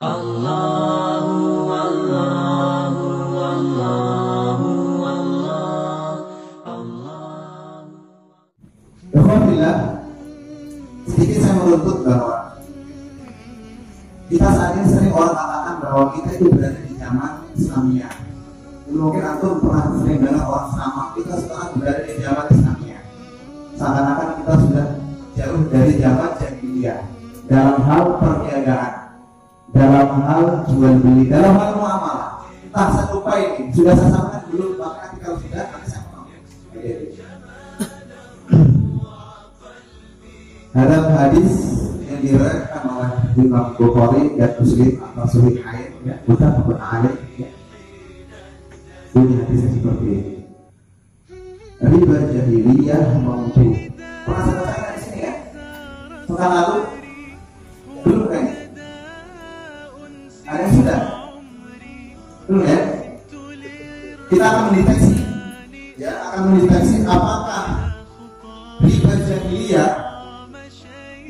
Allahu Allahu Allahu Allah. Alhamdulillah, sedikit saya menuntut bahwa kita saat ini sering orang katakan bahwa kita itu berada di zaman Islamiyah. Mungkin antum pernah sering dengar orang ceramah kita sekarang berada di zaman Islamiyah. Seakan-akan kita sudah jauh dari zaman jahiliyah dalam hal perniagaan, dalam hal jual beli, dalam hal muamalah. Entah saya lupa ini, sudah saya sampaikan dulu, bahkan nanti kalau sudah nanti saya ngomong. Dalam hadis yang diriwayatkan oleh Imam Bukhari dan Muslim atau Sahih Haid, ya, bukan alaih, ya. Ini hadisnya seperti ini. Riba jahiliyah mautu. Pernah saya bacakan di sini ya? Pekan lalu, belum kan? Ada yang sudah? Belum ya? Kita akan mendeteksi, ya, akan mendeteksi apakah riba jahiliyah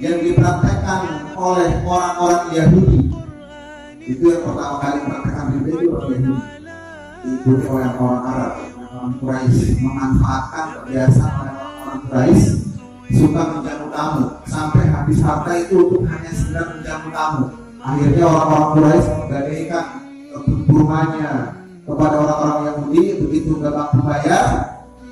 yang dipraktekkan oleh orang-orang Yahudi. Itu yang pertama kali mempraktekkan riba itu orang Yahudi, diikuti oleh orang Arab, orang Quraisy, memanfaatkan kebiasaan orang Quraisy suka menjamu tamu sampai habis harta itu untuk hanya sekedar menjamu tamu. Akhirnya orang-orang Quraisy menggadaikan rumahnya kepada orang-orang Yahudi, begitu gak mampu bayar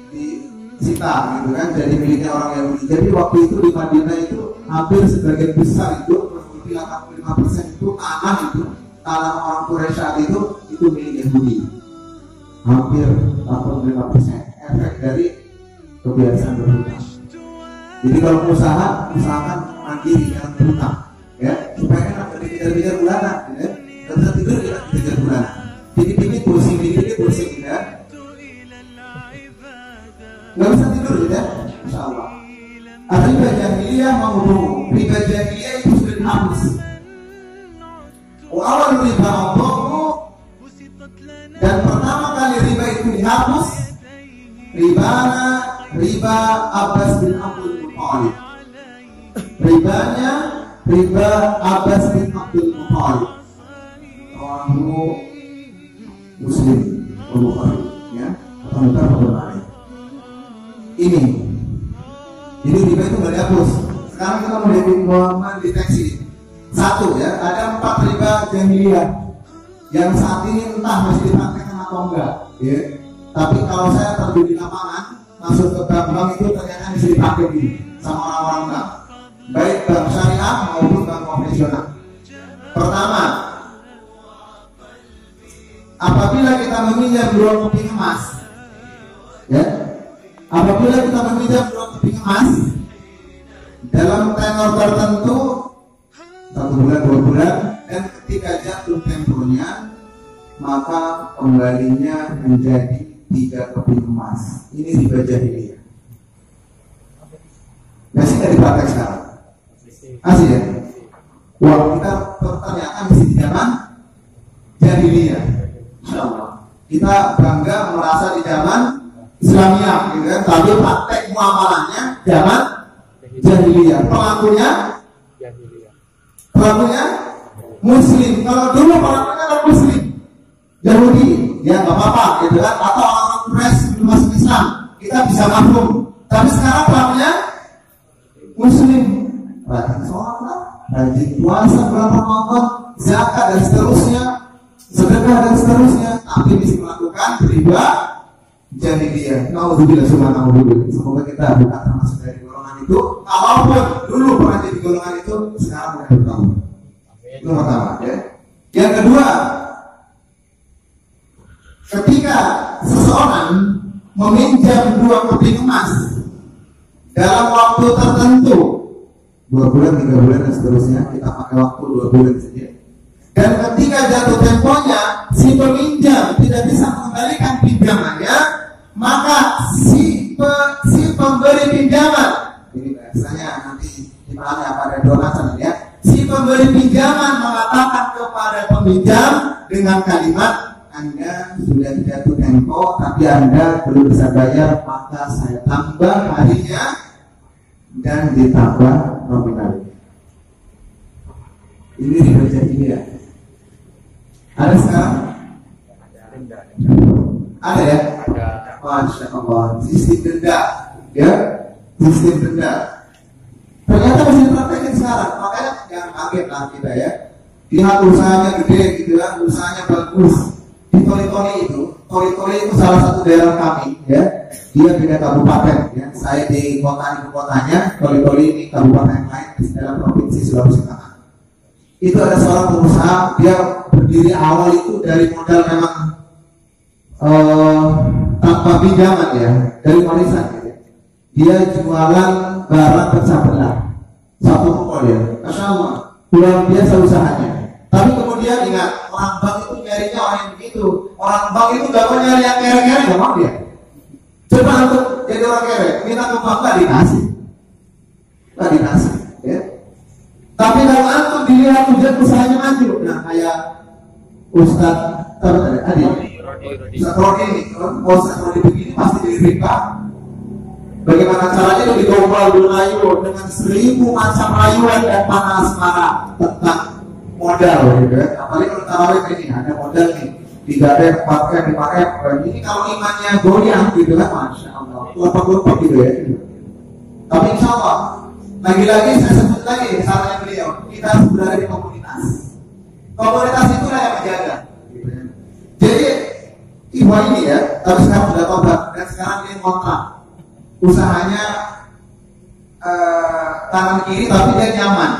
disita, gitu kan, jadi miliknya orang Yahudi. Jadi waktu itu di Madinah itu hampir sebagian besar itu, lebih 85% itu tanah orang Quraisy saat itu milik Yahudi. Hampir 85% efek dari kebiasaan berhutang. Jadi kalau usahakan mandiri, jangan berhutang, ya, supaya enak dikejar-kejar bulanan, ya. Gak bisa tidur ya dikejar bulanan. Dikit-dikit pusing, ya. Gak bisa tidur ya, insya Allah. Riba jahiliyah maudu. Riba jahiliyah itu sudah dihapus. Awal riba maudu. Dan pertama kali riba itu dihapus, riba Abbas bin Abdul Muttalib. Riba Abbas bin Abdul Muttalib. Orang Muslim, Bukhari, ya, atau Bukhari. Ini, jadi riba itu nggak dihapus. Sekarang kita mau mendeteksi satu, ya, ada 4 riba jahiliyah yang saat ini entah masih dipraktekkan atau enggak, ya. Tapi kalau saya terjun di lapangan, masuk ke bank itu ternyata bisa dipakai ini sama orang-orang bank, baik bank syariah maupun bank konvensional. Pertama, apabila kita meminjam 2 keping emas, ya, apabila kita meminjam 2 keping emas dalam tenor tertentu 1 bulan, 2 bulan, dan ketika jatuh temponya maka kembalinya menjadi 3 keping emas. Ini riba jahiliyah. Masih nggak dipraktek sekarang? Masih ya? Wah, kita ternyata masih di zaman jahiliyah. Insyaallah. Kita bangga merasa di zaman Islamiyah, gitu kan? Tapi praktek muamalahnya zaman jahiliyah. Pelakunya Muslim. Kalau dulu pelakunya non Muslim, Yahudi, ya nggak apa-apa, gitu kan? Atau orang Quraisy belum masuk Islam, kita bisa makhluk. Tapi sekarang pelakunya Muslim, rajin sholat, rajin puasa, bulan Ramadan, zakat dan seterusnya, sedekah dan seterusnya, tapi bisa melakukan riba jahiliyah. Naudzubillah, subhanallah. Semoga kita bukan termasuk dari golongan itu. Kalaupun dulu pernah jadi golongan itu, sekarang mulai bertambah. Itu pertama, ya. Yang kedua, ketika seseorang meminjam 2 keping emas dalam waktu tertentu, 2 bulan, 3 bulan dan seterusnya, kita pakai waktu 2 bulan saja. Dan ketika jatuh temponya si peminjam tidak bisa mengembalikan pinjamannya, maka si pemberi pinjaman, ini biasanya nanti dimana pada donatan, ya, si pemberi pinjaman mengatakan kepada peminjam dengan kalimat, Anda sudah jatuh tempo tapi Anda belum bisa bayar, maka saya tambah harinya dan ditambah nominalnya. Ini riba jahiliyah. Ada sekarang? Ada ya? Masya Allah, sistem denda, ya, sistem denda. Ternyata masih dipraktekin sekarang, makanya jangan kaget lah kita ya. Lihat usahanya gede gitu kan, usahanya bagus. Di Toli-Toli itu salah satu daerah kami, ya. Dia beda kabupaten, ya. Saya di ibu kotanya, Toli-Toli ini kabupaten lain di dalam provinsi Sulawesi Tengah. Itu ada seorang pengusaha, dia berdiri awal itu dari modal memang tanpa pinjaman ya, dari warisan gitu. Dia jualan barang pecah belah, satu pokok ya, Masya Allah, luar biasa usahanya. Tapi kemudian ingat, orang bank itu nyarinya orang yang begitu. Orang bank itu gak mau nyari yang kere-kere, gak mau dia. Coba untuk jadi orang kere, minta ke bank gak dikasih, ya. Tapi kalau antum dilihat ujian usahanya maju, nah kayak Ustadz Ustadz Rodi ini, Ustadz Rodi begini pasti jadi riba. Bagaimana caranya itu digombal dulu dengan 1000 macam rayuan dan panas marah tentang modal gitu ya. Apalagi kalau tarawih ini ada modal nih 3M, 4M, 5M. Ini kalau imannya goyang gitu kan, Masya Allah, kelompok-kelompok gitu ya. Tapi insya Allah, lagi-lagi saya sebut lagi misalnya beliau, kita harus berada di komunitas. Komunitas itulah yang menjaga. Gitu ya. Jadi ibu ini ya, tapi sekarang sudah tobat dan sekarang dia kontrak. Usahanya tangan kiri tapi dia nyaman.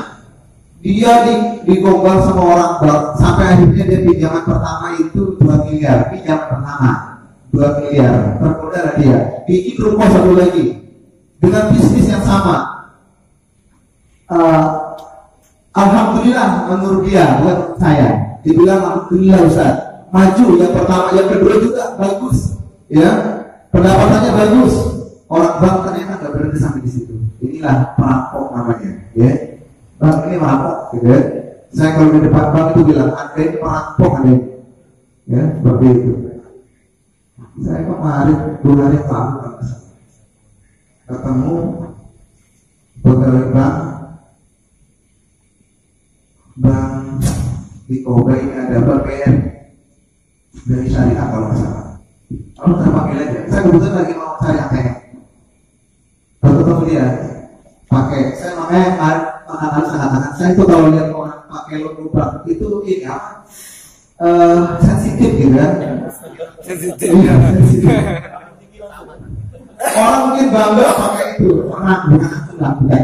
Dia digombal sama orang bank sampai akhirnya dia pinjaman pertama itu 2 miliar. Pinjaman pertama 2 miliar. Tergoda dia. Bikin rumah satu lagi dengan bisnis yang sama. Alhamdulillah menurut dia, buat saya. Dibilang alhamdulillah Ustaz. Maju yang pertama, yang kedua juga bagus. Ya, pendapatannya bagus. Orang bank ternyata nggak berhenti sampai di situ. Inilah perampok namanya, ya. Bank ini perampok, gitu ya. Saya kalau di depan bank itu bilang, Anda ini perampok, Anda ini. Ya, seperti itu. Saya kemarin 2 hari lalu ketemu pegawai bank di Kobe ini ada bank BR dari syariah kalau nggak salah. Kalau saya panggil aja, saya kebetulan lagi mau cari ATM. Betul dia pakai, saya makanya mengatakan saya itu kalau lihat orang pakai logo bank itu ini apa? Sensitif gitu kan? Sensitif. Orang mungkin bangga pakai itu, orang bukan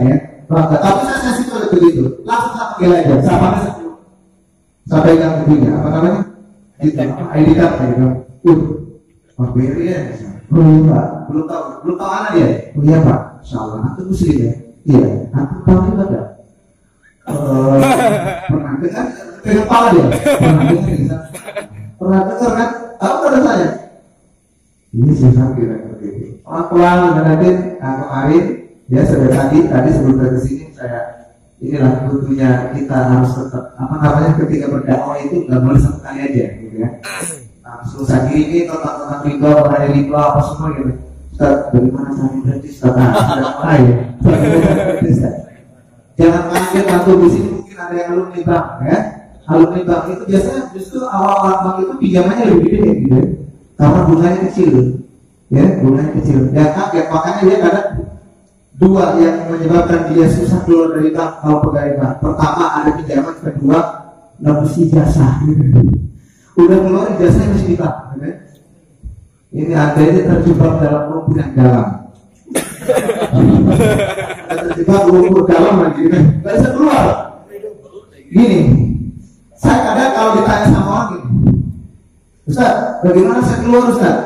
ya. Bangga. Tapi saya sensitif oleh begitu. Langsung saya panggil aja. Saya pegang itunya. Apa namanya? Itu ID card gitu. Pak Beri ya. Belum tahu anak dia. Oh iya Pak. Insyaallah. Antum muslim ya. Iya. Antum tahu juga enggak? Pernah dengar? Pegang kepala dia. Pernah dengar kan? Tahu nggak saya? Ini susah kira-kira begitu. Orang pulang ngeliatin, kemarin ya sudah tadi sebelum dari sini saya inilah butuhnya kita harus tetap apa namanya ketika berdakwah itu nggak boleh satu kali aja gitu ya. Langsung saya ini tentang riba, bahaya riba apa semua gitu. Ustaz, bagaimana cara berarti Ustaz? Sudah mulai ya. Jangan kaget waktu di sini mungkin ada yang alumni bank ya. Alumni bank itu biasanya justru awal-awal bank itu pinjamannya lebih gede gitu ya. Karena bunganya kecil, ya bunganya kecil. Ya kaget, makanya dia kadang 2 yang menyebabkan dia susah keluar dari bank kalau pegawai bank. Pertama ada pinjaman, kedua nembus ijazah. Udah keluar ijazahnya masih di bank. Ya. Ini ada ini terjebak dalam lumpur yang dalam. Terjebak lumpur dalam lagi, nggak bisa keluar. Gini, saya kadang kalau ditanya sama orang gini, Ustaz, bagaimana saya keluar Ustaz?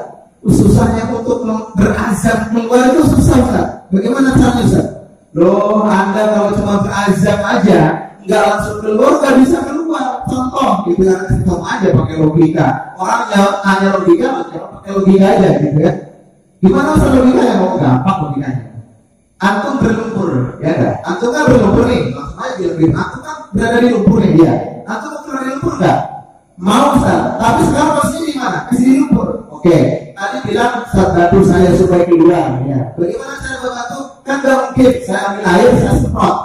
Susahnya untuk berazam keluar itu susah Ustaz. Bagaimana caranya Ustaz? Loh, Anda kalau cuma berazam aja, nggak langsung keluar, nggak bisa keluar. Contoh, gitu kan, contoh aja pakai logika. Orang hanya logika, pakai logika aja gitu ya. Gimana Ustaz logikanya? Mau gampang logikanya. Antum berlumpur, ya enggak? Antum kan berlumpur nih, langsung aja bilang, antum kan berada di lumpur nih, ya. Antum mau keluar dari lumpur enggak? Mau Ustaz, tapi sekarang posisinya di mana? Di sini lumpur. Oke, tadi bilang Ustaz bantu saya supaya keluar. Ya. Bagaimana cara membantu? Kan gak mungkin saya ambil air, saya semprot,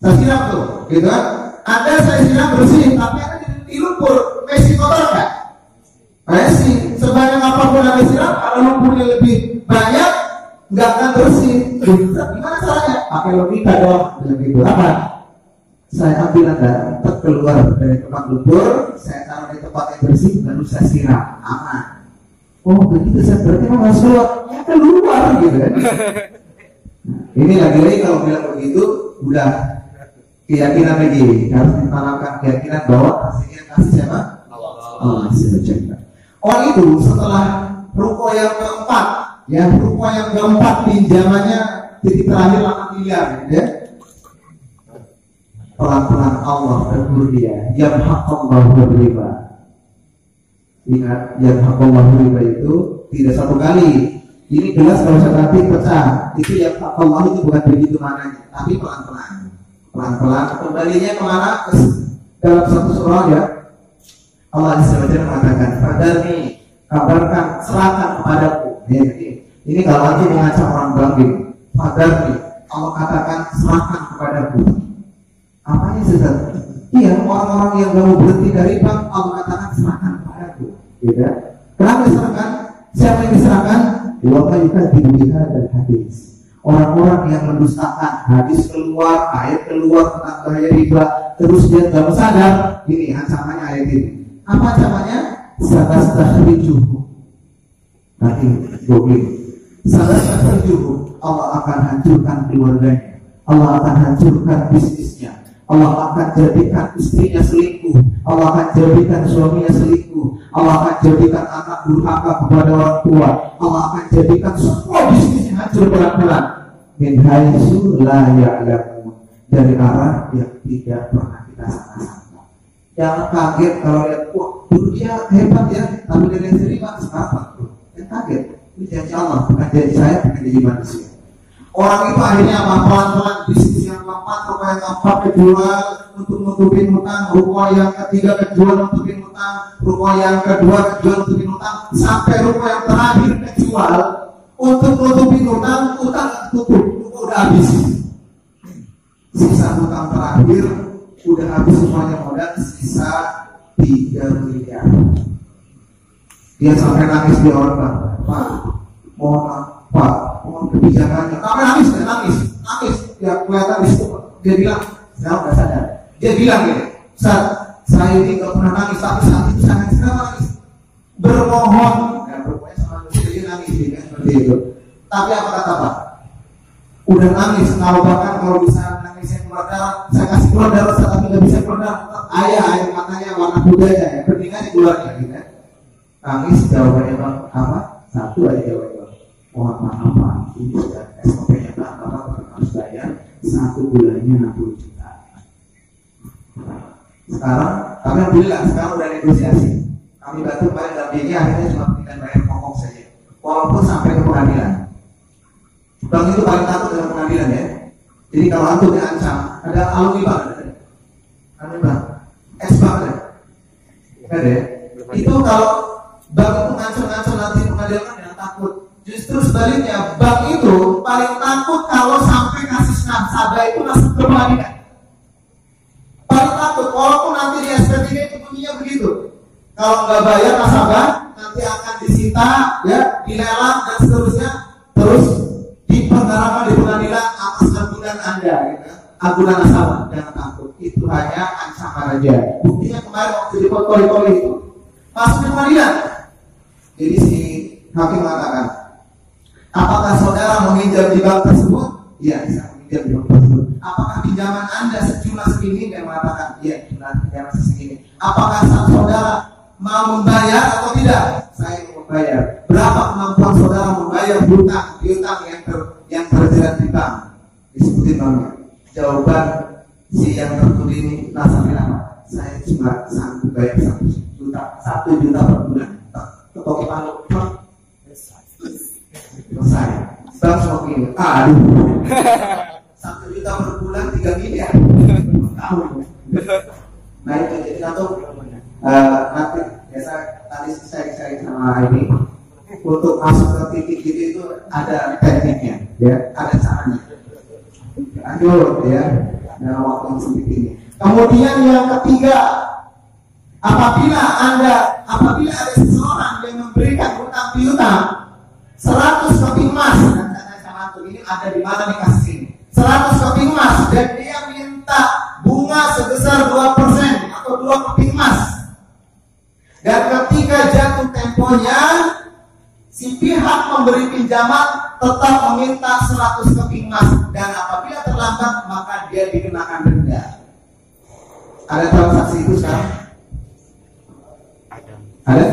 saya siram tuh, gitu kan? Anda saya siram bersih, tapi ada di lumpur. Resiko bersih. Sebanyak apapun Anda siram, kalau lumpurnya lebih banyak, nggak akan bersih. Gimana caranya? Pakai logika dong. Begitu apa? Saya ambil Anda, keluar dari tempat lumpur, saya taruh di tempat yang bersih, lalu saya siram, aman. Oh begitu, saya berarti harus keluar, ya keluar gitu kan. Ini lagi-lagi kalau bilang begitu, udah keyakinan lagi, harus ditanamkan keyakinan bahwa hasilnya kasih siapa? Allah SWT. Orang itu setelah ruko yang keempat, ya ruko yang keempat pinjamannya titik terakhir 8 miliar, ya. Pelan-pelan Allah tegur dia, yamhaqallahu riba. Ingat, yamhaqallahu riba itu tidak satu kali. Ini gelas kalau saya nanti pecah, itu yamhaqallahu itu bukan begitu mananya, tapi pelan-pelan. Pelan-pelan kembalinya kemana? Dalam satu surah ya, Allah SWT mengatakan, "Fadarni, kabarkan, serahkan kepadaku." Ini kalau nanti mengancam orang bangkit, fadarni, Allah katakan serahkan kepadaku. Apanya Ustaz? Iya, orang-orang yang mau berhenti dari bank, Allah katakan serahkan kepadaku. Gitu. Kenapa diserahkan? Siapa yang diserahkan? Wa yukadzibuha dan hadis. Orang-orang yang mendustakan hadis keluar, ayat keluar tentang bahaya riba, terus dia tidak sadar. Ini ancamannya ayat ini. Apa ancamannya? Satastahrijuhu. Nanti googling. Satastahrijuhu. Allah akan hancurkan keluarganya. Allah akan hancurkan bisnisnya. Allah akan jadikan istrinya selingkuh. Allah akan jadikan suaminya selingkuh. Allah akan jadikan anak durhaka kepada orang tua. Allah akan jadikan semua bisnisnya hancur pelan-pelan. Min haitsu la ya'lamun, dari arah yang tidak pernah kita sangka-sangka. Jangan kaget kalau lihat, wah dulu dia hebat ya, tapi dari sendiri pak sekarang tuh. Jangan kaget, ini janji Allah, bukan janji saya, bukan janji manusia. Orang itu akhirnya apa? Pelan-pelan bisnis yang keempat, ruko yang keempat kejual untuk nutupin hutang, ruko yang ketiga kejual nutupin hutang, ruko yang kedua kejual nutupin hutang, sampai ruko yang terakhir kejual untuk nutupin hutang, hutang tutup, ruko udah habis. Sisa hutang terakhir udah habis semuanya modal, sisa 3 miliar. Dia sampai nangis di orang, Pak, mohon Pak, mohon kebijakannya. Tapi nangis. Ya kelihatan di situ. Dia bilang, saya udah sadar. Dia bilang gini, Ustaz, saya ini nggak pernah nangis, tapi saat itu saya nangis. Bermohon, ya bermohon sama manusia dia nangis, ya, seperti itu. Tapi apa kata Pak? Udah nangis, kalau bisa nangisnya keluar darah, saya kasih keluar darah, tapi nggak bisa keluar darah. Air matanya warna budaya, ya, keningannya keluarnya, gitu kan? Nangis jawabannya Bang, apa? Satu aja jawabannya. Mohon maaf Pak, ini sudah SOP-nya Bapak harus bayar 1 bulannya 60 juta. Sekarang, tapi alhamdulillah sekarang udah negosiasi. Kami bantu bayar dampingi, akhirnya cuma tinggal bayar pokok saja. Walaupun sampai ke pengadilan. Bank itu paling takut dengan pengadilan ya. Jadi kalau aku diancam, ada alumni bank, ex-bank ada. Itu kalau bank itu ngancam nanti pengadilan kan jangan takut. Justru sebaliknya, bank itu paling takut kalau sampai kasus nasabah itu masuk ke pengadilan. Paling takut, walaupun nanti di SP3 itu bunyinya begitu. Kalau nggak bayar nasabah, nanti akan disita, ya, dilelang dan seterusnya, terus dipenjarakan di pengadilan atas agunan Anda, gitu. Agunan nasabah, jangan takut. Itu hanya ancaman aja. Buktinya kemarin waktu di koi itu masuk ke pengadilan. Jadi si hakim mengatakan, apakah saudara meminjam di bank tersebut? Iya, bisa meminjam di bank tersebut. Apakah pinjaman Anda sejumlah segini? Dia mengatakan, iya, jumlah pinjaman segini. Apakah saudara mau membayar atau tidak? Saya mau membayar. Berapa kemampuan saudara membayar hutang yang terjerat di bank? Disebutin banknya. Jawaban si yang tertulis ini nasabah apa? Saya cuma sanggup bayar 1 juta per bulan. Ketok palu. Selesai. Bank semua gini. Aduh. 1 juta per bulan 3 miliar. Tahu. Nah itu jadi nanti biasa tadi saya sama ini untuk masuk ke titik itu ada tekniknya, ya, ada caranya. Aduh, ya, dalam waktu yang sempit ini. Kemudian yang ketiga, apabila ada seseorang meminta 100 keping emas. Ini ada di mana nih kasus ini? 100 keping emas dan dia minta bunga sebesar 2% atau 2 keping emas. Dan ketika jatuh temponya, si pihak memberi pinjaman tetap meminta 100 keping emas dan apabila terlambat maka dia dikenakan denda. Ada transaksi itu sekarang? Ada?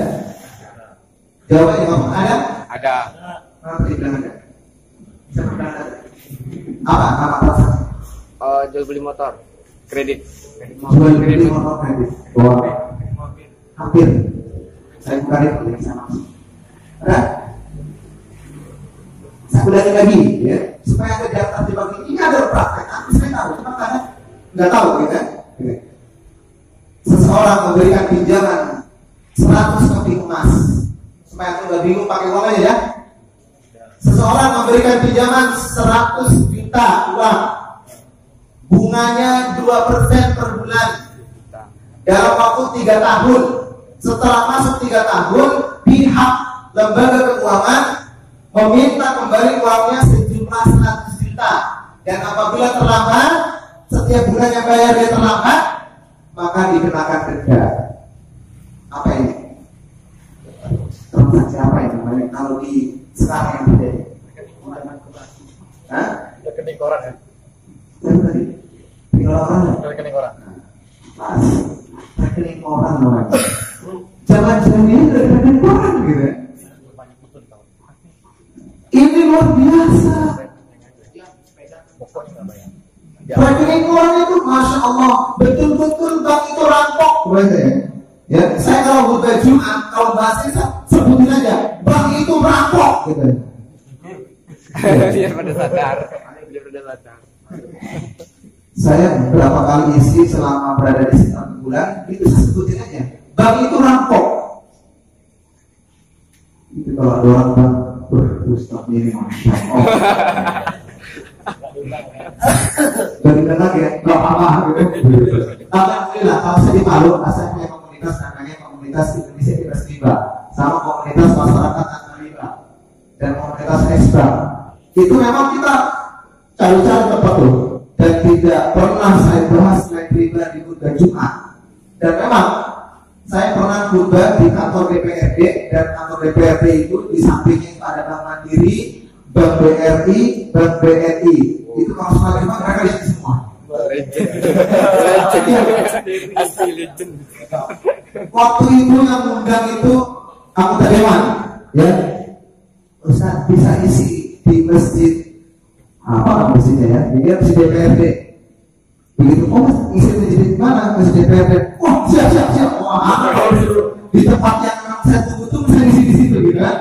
Jawabannya apa? Ada? Ada. Kenapa dibilang ada? Apa transaksi? Jual beli motor, kredit. Jual beli motor kredit. Oh, hampir. Saya buka itu yang sama. Ada? Saya ulangi lagi, ya, supaya ada daftar dibagi. Ini ada praktek. Tapi saya tahu, cuma karena nggak tahu, gitu kan? Seseorang memberikan pinjaman 100 keping emas, supaya aku nggak bingung pakai uang aja ya. Seseorang memberikan pinjaman 100 juta uang, bunganya 2% per bulan dalam waktu 3 tahun. Setelah masuk 3 tahun, pihak lembaga keuangan meminta kembali uangnya sejumlah 100 juta. Dan apabila terlambat, setiap bulannya bayar dia terlambat, maka dikenakan denda. Apa ini? Transaksi apa ini namanya? Kalau di sekarang yang terjadi? Hah? Rekening koran ya? Rekening koran. Rekening koran. Mas, rekening koran namanya. Jangan-jangan ini rekening koran gitu ya? Ini luar biasa. Rekening koran itu, masya Allah, betul-betul bank itu rampok, berarti ya. Ya, saya kalau khutbah Jumat, kalau bahasanya sebutin aja, bank itu rampok, gitu. Biar pada sadar. Saya beberapa kali isi selama berada di sini 1 bulan, itu saya sebutin aja, bank itu rampok. Itu kalau ada orang bank, Ustaz ini masya Allah. Dari benar ya, nggak apa-apa gitu. Alhamdulillah, kalau saya di Palu, saya punya komunitas namanya komunitas Indonesia Bebas Riba, sama komunitas masyarakat anti riba dan komunitas ekstra. Itu memang kita cari-cari tempat tuh, dan tidak pernah saya bahas selain riba di khutbah Jumat. Dan memang saya pernah khutbah di kantor DPRD, dan kantor DPRD itu di sampingnya itu ada Bank Mandiri, Bank BRI, Bank BNI. Itu kalau semakin bank mereka di sini semua. Asli legend. Waktu itu yang undang itu anggota dewan, ya. Ustaz bisa isi di masjid apa masjidnya ya? Dia masjid DPRD. Begitu, oh isi di mana masjid DPRD? Oh siap. Wah, kalau di tempat yang saya tunggu saya isi di situ, gitu kan?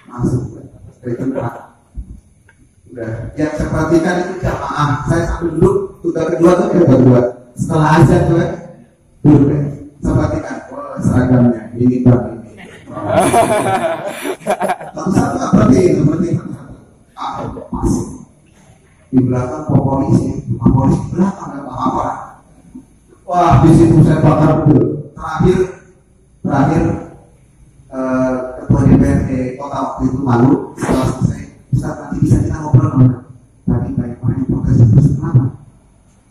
Masuk dari tempat. Udah, yang saya perhatikan itu jamaah. Saya sambil duduk, tugas kedua tuh kedua. Setelah azan tuh kan, duduk deh. Saya perhatikan, oh seragamnya ini bang ini. Satu-satu nggak berarti masih di belakang polisi di belakang nggak apa-apa. Wah, di situ saya bakar betul. Terakhir ketua DPRD kota waktu itu malu setelah selesai. Ustaz, nanti bisa kita ngobrol nggak? Tadi banyak orang yang protes itu kenapa?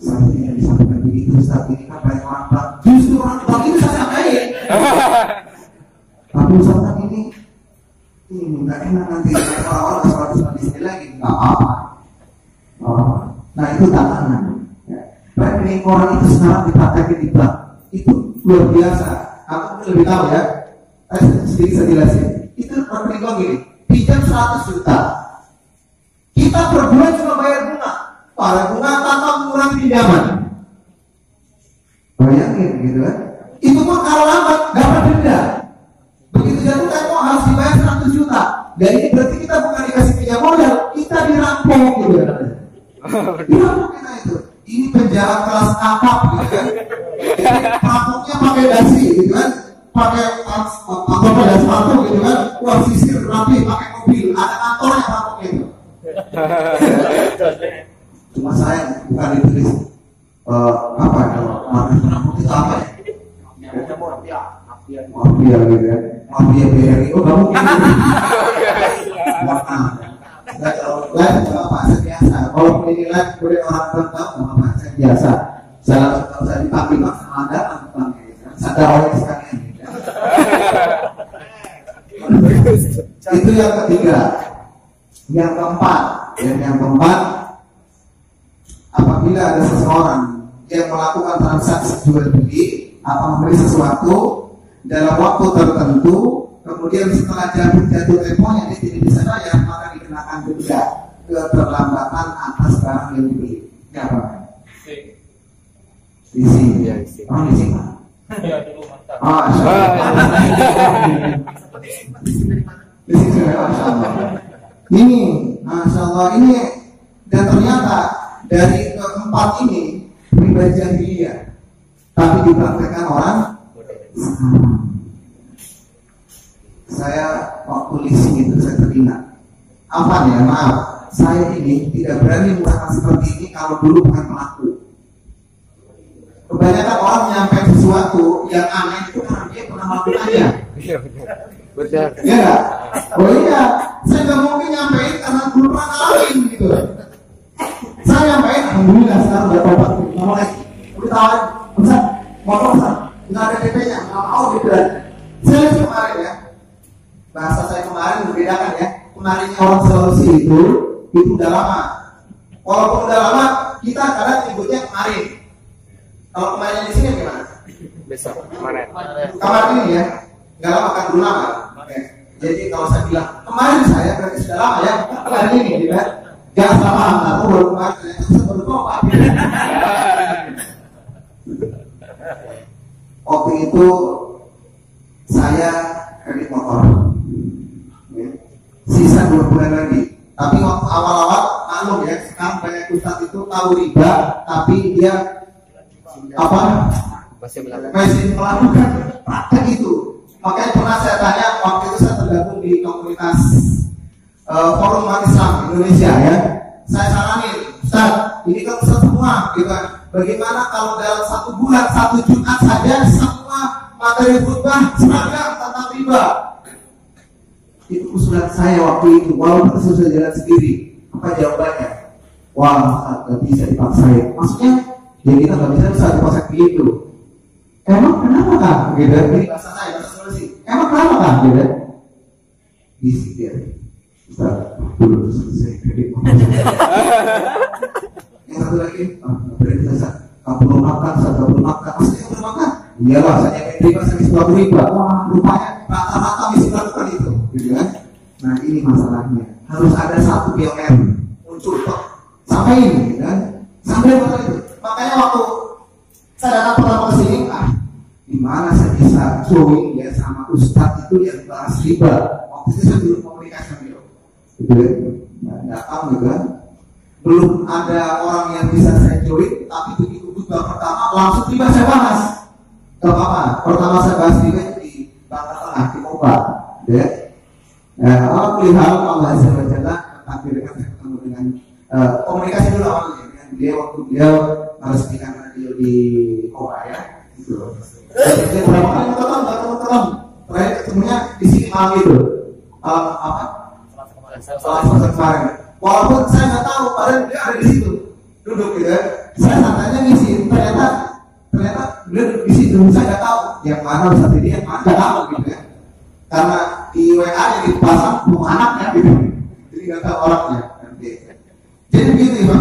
Saat ini yang disampaikan begitu, Ustaz, ini kan banyak orang bang. Justru orang bang itu saya sampaikan. Tapi Ustaz ini nggak enak nanti orang-orang sholat di sini lagi, nggak apa-apa. Nah itu tantangan. Rekening koran itu sekarang dipraktekin di bank, itu luar biasa. Aku lebih tahu ya. Sedikit saya jelasin. Itu rekening koran gini, pinjam 100 juta. Kita per bulan cuma bayar bunga. Para bunga tanpa mengurangi pinjaman. Bayangin gitu kan. Itu pun kalau lambat dapat denda. Begitu jatuh tempo harus dibayar 100 juta. Dan ini berarti kita bukan dikasih pinjam modal, kita dirampok gitu kan. Dirampok kita itu. Ini penjara kelas kakap gitu kan. Jadi rampoknya pakai dasi gitu kan. Pakai dasi sepatu gitu kan. Wah sisir rapi pakai mobil. Ada kantornya rampoknya itu. Cuma saya bukan ditulis apa ya kalau perampok itu apa ya? Mafia gitu ya. Oh dia BRI, oh kamu live nggak apa biasa. Kalau ini live boleh orang tahu nggak apa biasa. Saya dipanggil mas ada sadar oleh sekalian. Itu yang ketiga. Yang keempat, apabila ada seseorang yang melakukan transaksi jual beli atau membeli sesuatu dalam waktu tertentu, kemudian setelah jatuh temponya dia tidak bisa bayar, maka dikenakan denda keterlambatan atas barang yang dibeli. Ya apa? Leasing. Oh leasing. Oh, leasing sudah, masya Allah. Ini, masya Allah ini, dan ternyata dari keempat ini riba jahiliyah, tapi dipraktekkan orang. Saya waktu leasing itu saya teringat apa ya, maaf, saya ini tidak berani mengatakan seperti ini kalau dulu bukan pelaku. Kebanyakan orang menyampaikan sesuatu yang aneh itu karena dia pernah melakukannya. Betul. Iya nggak? Oh iya, saya nggak mungkin nyampein karena dulu pernah ngalamin gitu. Saya nyampein, alhamdulillah sekarang udah tobat, mau lagi. Udah tawarin, Ustaz, motor Ustaz, nggak ada DP-nya, nggak mau gitu. Saya lihat kemarin ya, bahasa saya kemarin membedakan ya. Kemarinnya orang Sulawesi itu udah lama. Walaupun udah lama, kita kadang nyebutnya kemarin. Kalau kemarin di sini gimana? Besok kemarin. Kemarin ini ya, nggak lama kan dulu lama. Oke. Jadi kalau saya bilang kemarin saya berarti sudah lama ya. Kemarin ini, gitu kan? Jangan salah, aku baru kemarin, saya baru tobat. Waktu itu saya kredit motor. Sisa 2 bulan lagi. Tapi waktu awal-awal, maklum ya, sekarang banyak ustadz itu tahu riba, tapi dia apa? Masih melakukan praktek itu. Makanya pernah saya tanya, waktu itu saya tergabung di komunitas Forum Umat Islam Indonesia ya. Saya saranin, Ustaz, ini kan Ustaz semua, gitu kan? Bagaimana kalau dalam 1 bulan, 1 Jumat saja semua materi khutbah seragam tentang riba? Itu usulan saya waktu itu, walaupun saya jalan sendiri. Apa jawabannya? Wah, nggak bisa dipaksain. Maksudnya, ya kita nggak bisa dipaksa gitu. Emang kenapa kan? Gitu. Ini bahasa saya, bahasa Sulawesi. Emang kenapa kan? Gitu. Isi dia. Ustaz, dulu selesai kredit. Yang satu lagi, berarti Ustaz, kamu belum makan, Ustaz, belum makan. Maksudnya belum makan? Iyalah, saya riba, saya bisa riba. Wah, rupanya rata-rata bisa melakukan itu. Gitu kan? Nah ini masalahnya, harus ada satu pioner muncul kok sampai ini, kan? Sampai masalah itu. Makanya waktu saya datang pertama ke sini, gimana saya bisa join ya sama ustadz itu yang bahas riba. Waktu itu saya belum komunikasi sama dia, gitu ya. Datang juga, belum ada orang yang bisa saya join, tapi begitu khutbah pertama langsung riba saya bahas. Gak apa-apa, pertama saya bahas riba di Bangka Tengah, di Moba, ya. Alhamdulillah Allah Azza wa Jalla akhirnya saya ketemu dengan komunikasi dulu awalnya dengan dia waktu dia meresmikan radio di Korea ya, gitu. Jadi berapa kali ketemu, terakhir ketemunya di sini malam itu, apa? Selasa kemarin. Walaupun saya nggak tahu, padahal dia ada di situ, duduk gitu ya. Saya tanya ngisi, ternyata dia duduk di situ, saya nggak tahu yang mana Ustaz ini, yang mana nggak tahu gitu ya. Karena di WA yang dipasang rumah anaknya gitu, jadi nggak tahu orangnya. Jadi begitu ya Pak.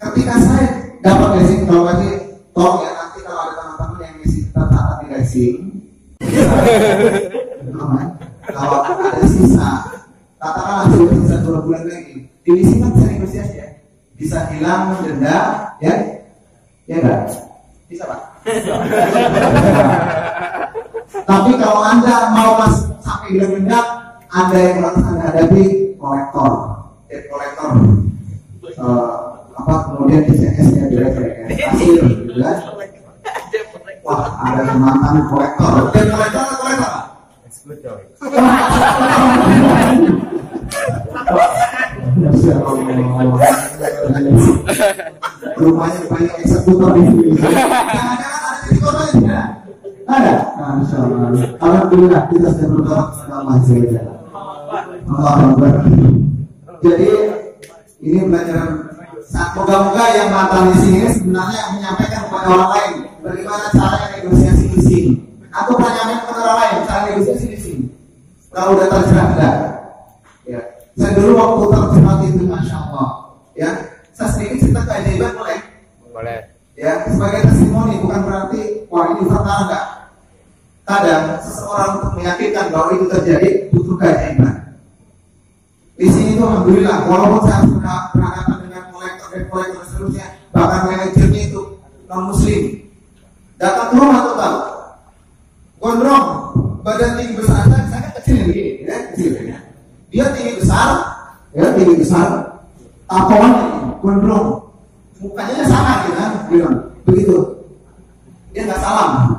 Ketika saya dapat leasing, kalau lagi tolong ya nanti kalau ada teman-teman yang leasing tercatat di leasing, kalau ada sisa, katakanlah sisa 2 bulan lagi, di leasing kan bisa negosiasi ya, bisa hilang denda, ya enggak? Bisa Pak. Tapi kalau Anda mau sampai hilang denda, Anda yang harus Anda hadapi kolektor, debt kolektor, kemudian DCS-nya hasil, gitu kan? Wah, ada mantan kolektor, debt kolektor atau kolektor? Eksekutor. Rupanya banyak eksekutor di sini. Jangan-jangan ada di korbannya. Ada. Masya Allah. Alhamdulillah kita sudah berdoa kepada Allah Azza wa Jalla. Allahu Akbar. Jadi ini pelajaran. Moga-moga yang matang di sini sebenarnya menyampaikan kepada orang lain bagaimana cara negosiasi di sini. Aku pernah nyampaikan kepada orang lain cara negosiasi di sini. Kalau udah terjerat enggak? Ya. Saya dulu waktu terjerat itu, masya Allah. Ya, saya sedikit cerita keajaiban boleh? Boleh. Ya, sebagai testimoni bukan berarti wah ini fakta enggak. Kadang seseorang untuk meyakinkan bahwa itu terjadi butuh keajaiban. Di sini itu alhamdulillah, walaupun saya sudah berhadapan dengan kolektor dan seterusnya, bahkan manajernya itu non muslim, datang ke rumah total, gondrong, badan tinggi besar, saya kan kecil begini, ya, kecil ya. Dia tinggi besar, tapongannya gondrong, mukanya sama gitu kan, bilang begitu, dia nggak salam,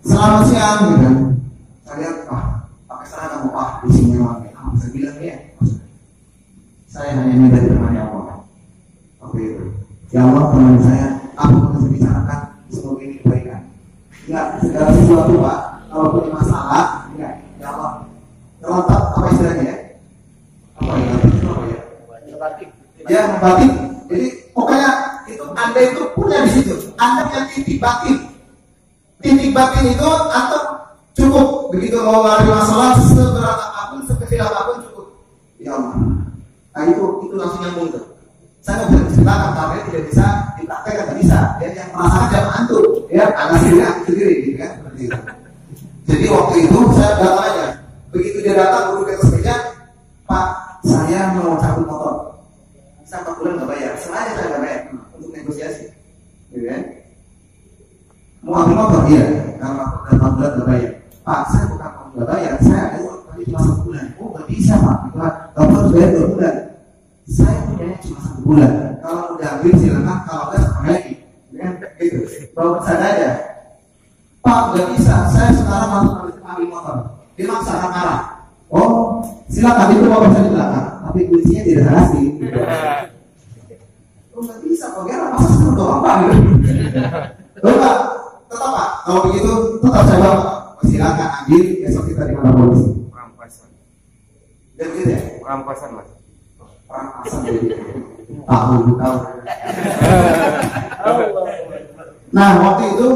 selamat siang gitu kan, saya lihat pakai seragam di sini memang. Saya bilang ya, saya hanya minta firman Allah. Oke itu. Ya Allah, teman saya, apa yang saya bicarakan, semoga ini kebaikan. Ya, segala sesuatu Pak, kalau punya masalah, ya Allah. Terletak apa istilahnya ya? Apa ya? Ya, batin. Jadi pokoknya itu Anda itu punya di situ. Anda punya titik batin. Titik batin itu atau cukup begitu mau lari masalah seberat apapun, sekecil apapun cukup. Ya Allah. Nah itu langsung nyambung tuh. Saya nggak bisa menceritakan karena tidak bisa dipraktekkan, nggak bisa. Ya yang merasakan jangan antu, ya anak sendiri, gitu kan seperti itu. Jadi waktu itu saya datang aja. Begitu dia datang duduk di atas meja, Pak, saya mau cabut motor. Saya 4 bulan nggak bayar. Sengaja saya nggak bayar untuk negosiasi, gitu kan? Mau ambil motor, iya. Karena aku udah 4 bulan nggak bayar. Pak, saya bukan mau nggak bayar, saya ada uang tadi cuma 1 bulan. Oh, nggak bisa Pak, kamu harus bayar 2 bulan. Saya punya cuma 1 bulan. Kalau udah ambil silakan, kalau nggak sama lagi. Gitu, bawa sana aja. Pak, nggak bisa, saya sekarang harus ambil motor. Dia maksa marah. Oh, silakan itu motor saya di belakang, tapi kuncinya tidak saya kasih. Oh, nggak bisa, kok kira masa saya untuk apa gitu? Pak, tetap Pak, kalau begitu tetap saya bawa. Silakan ambil, besok kita di mana polisi. Perampasan. Dan gitu ya? Perampasan Mas. Perampasan jadi. Tahu. Nah, waktu itu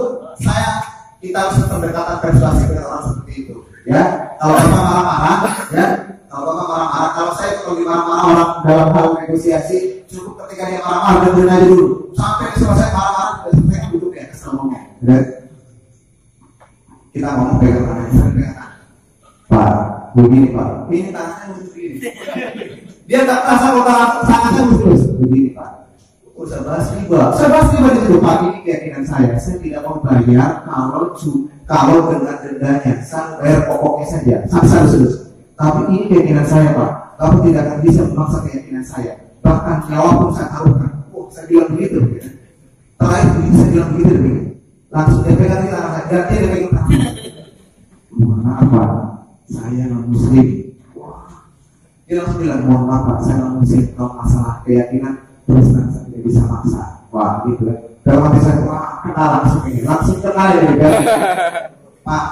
kita harus pendekatan persuasif dengan orang seperti itu. Ya, kalau Bapak marah-marah, ya, kalau saya kalau marah-marah orang dalam hal negosiasi, cukup ketika dia marah-marah dengerin aja dulu. Sampai selesai marah-marah, saya kan duduk ya, kesel ngomongnya. Kita ngomong pegang tangan, Pak, begini Pak, ini tangannya mesti begini. Dia tak rasa kalau tangannya mesti terus begini Pak. Saya bahas riba di situ Pak, ini keyakinan saya tidak mau bayar kalau dengan dendanya, saya bayar pokoknya saja, harus. Tapi ini keyakinan saya Pak, kamu tidak akan bisa memaksa keyakinan saya. Bahkan nyawa pun saya taruhkan. Saya bilang begitu. Terakhir saya bilang begitu. Langsung dia pegang di tangan saya, dan dia pegang tangan. Mohon maaf Pak, saya non muslim. Dia langsung bilang, mohon maaf Pak, saya non muslim. Kalau masalah keyakinan terus terang saya tidak bisa maksa. Wah gitu kan. Dalam hati saya, wah kenal langsung kenal ya kan. Pak,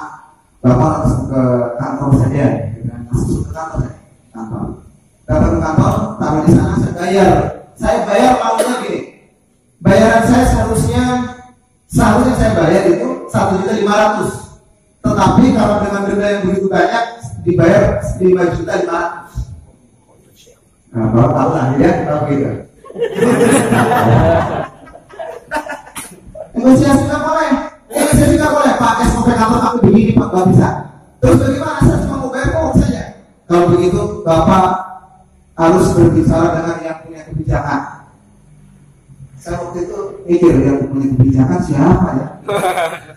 Bapak langsung ke kantor saja, langsung ke kantor saya. Datang ke kantor, taruh di sana, saya bayar maunya gini. Bayaran saya seharusnya saya bayar itu 1.500.000. Tetapi kalau dengan denda yang begitu banyak dibayar 5.500.000. Nah, Bapak tahu lah ya, tahu gitu. Negosiasi nggak boleh. Negosiasi nggak boleh. Pakai sampai kantor aku begini Pak, nggak bisa. Terus bagaimana? Saya cuma mau bayar kok saja. Kalau begitu Bapak harus berbicara dengan yang punya kebijakan. Saya waktu itu mikir yang punya kebijakan siapa ya?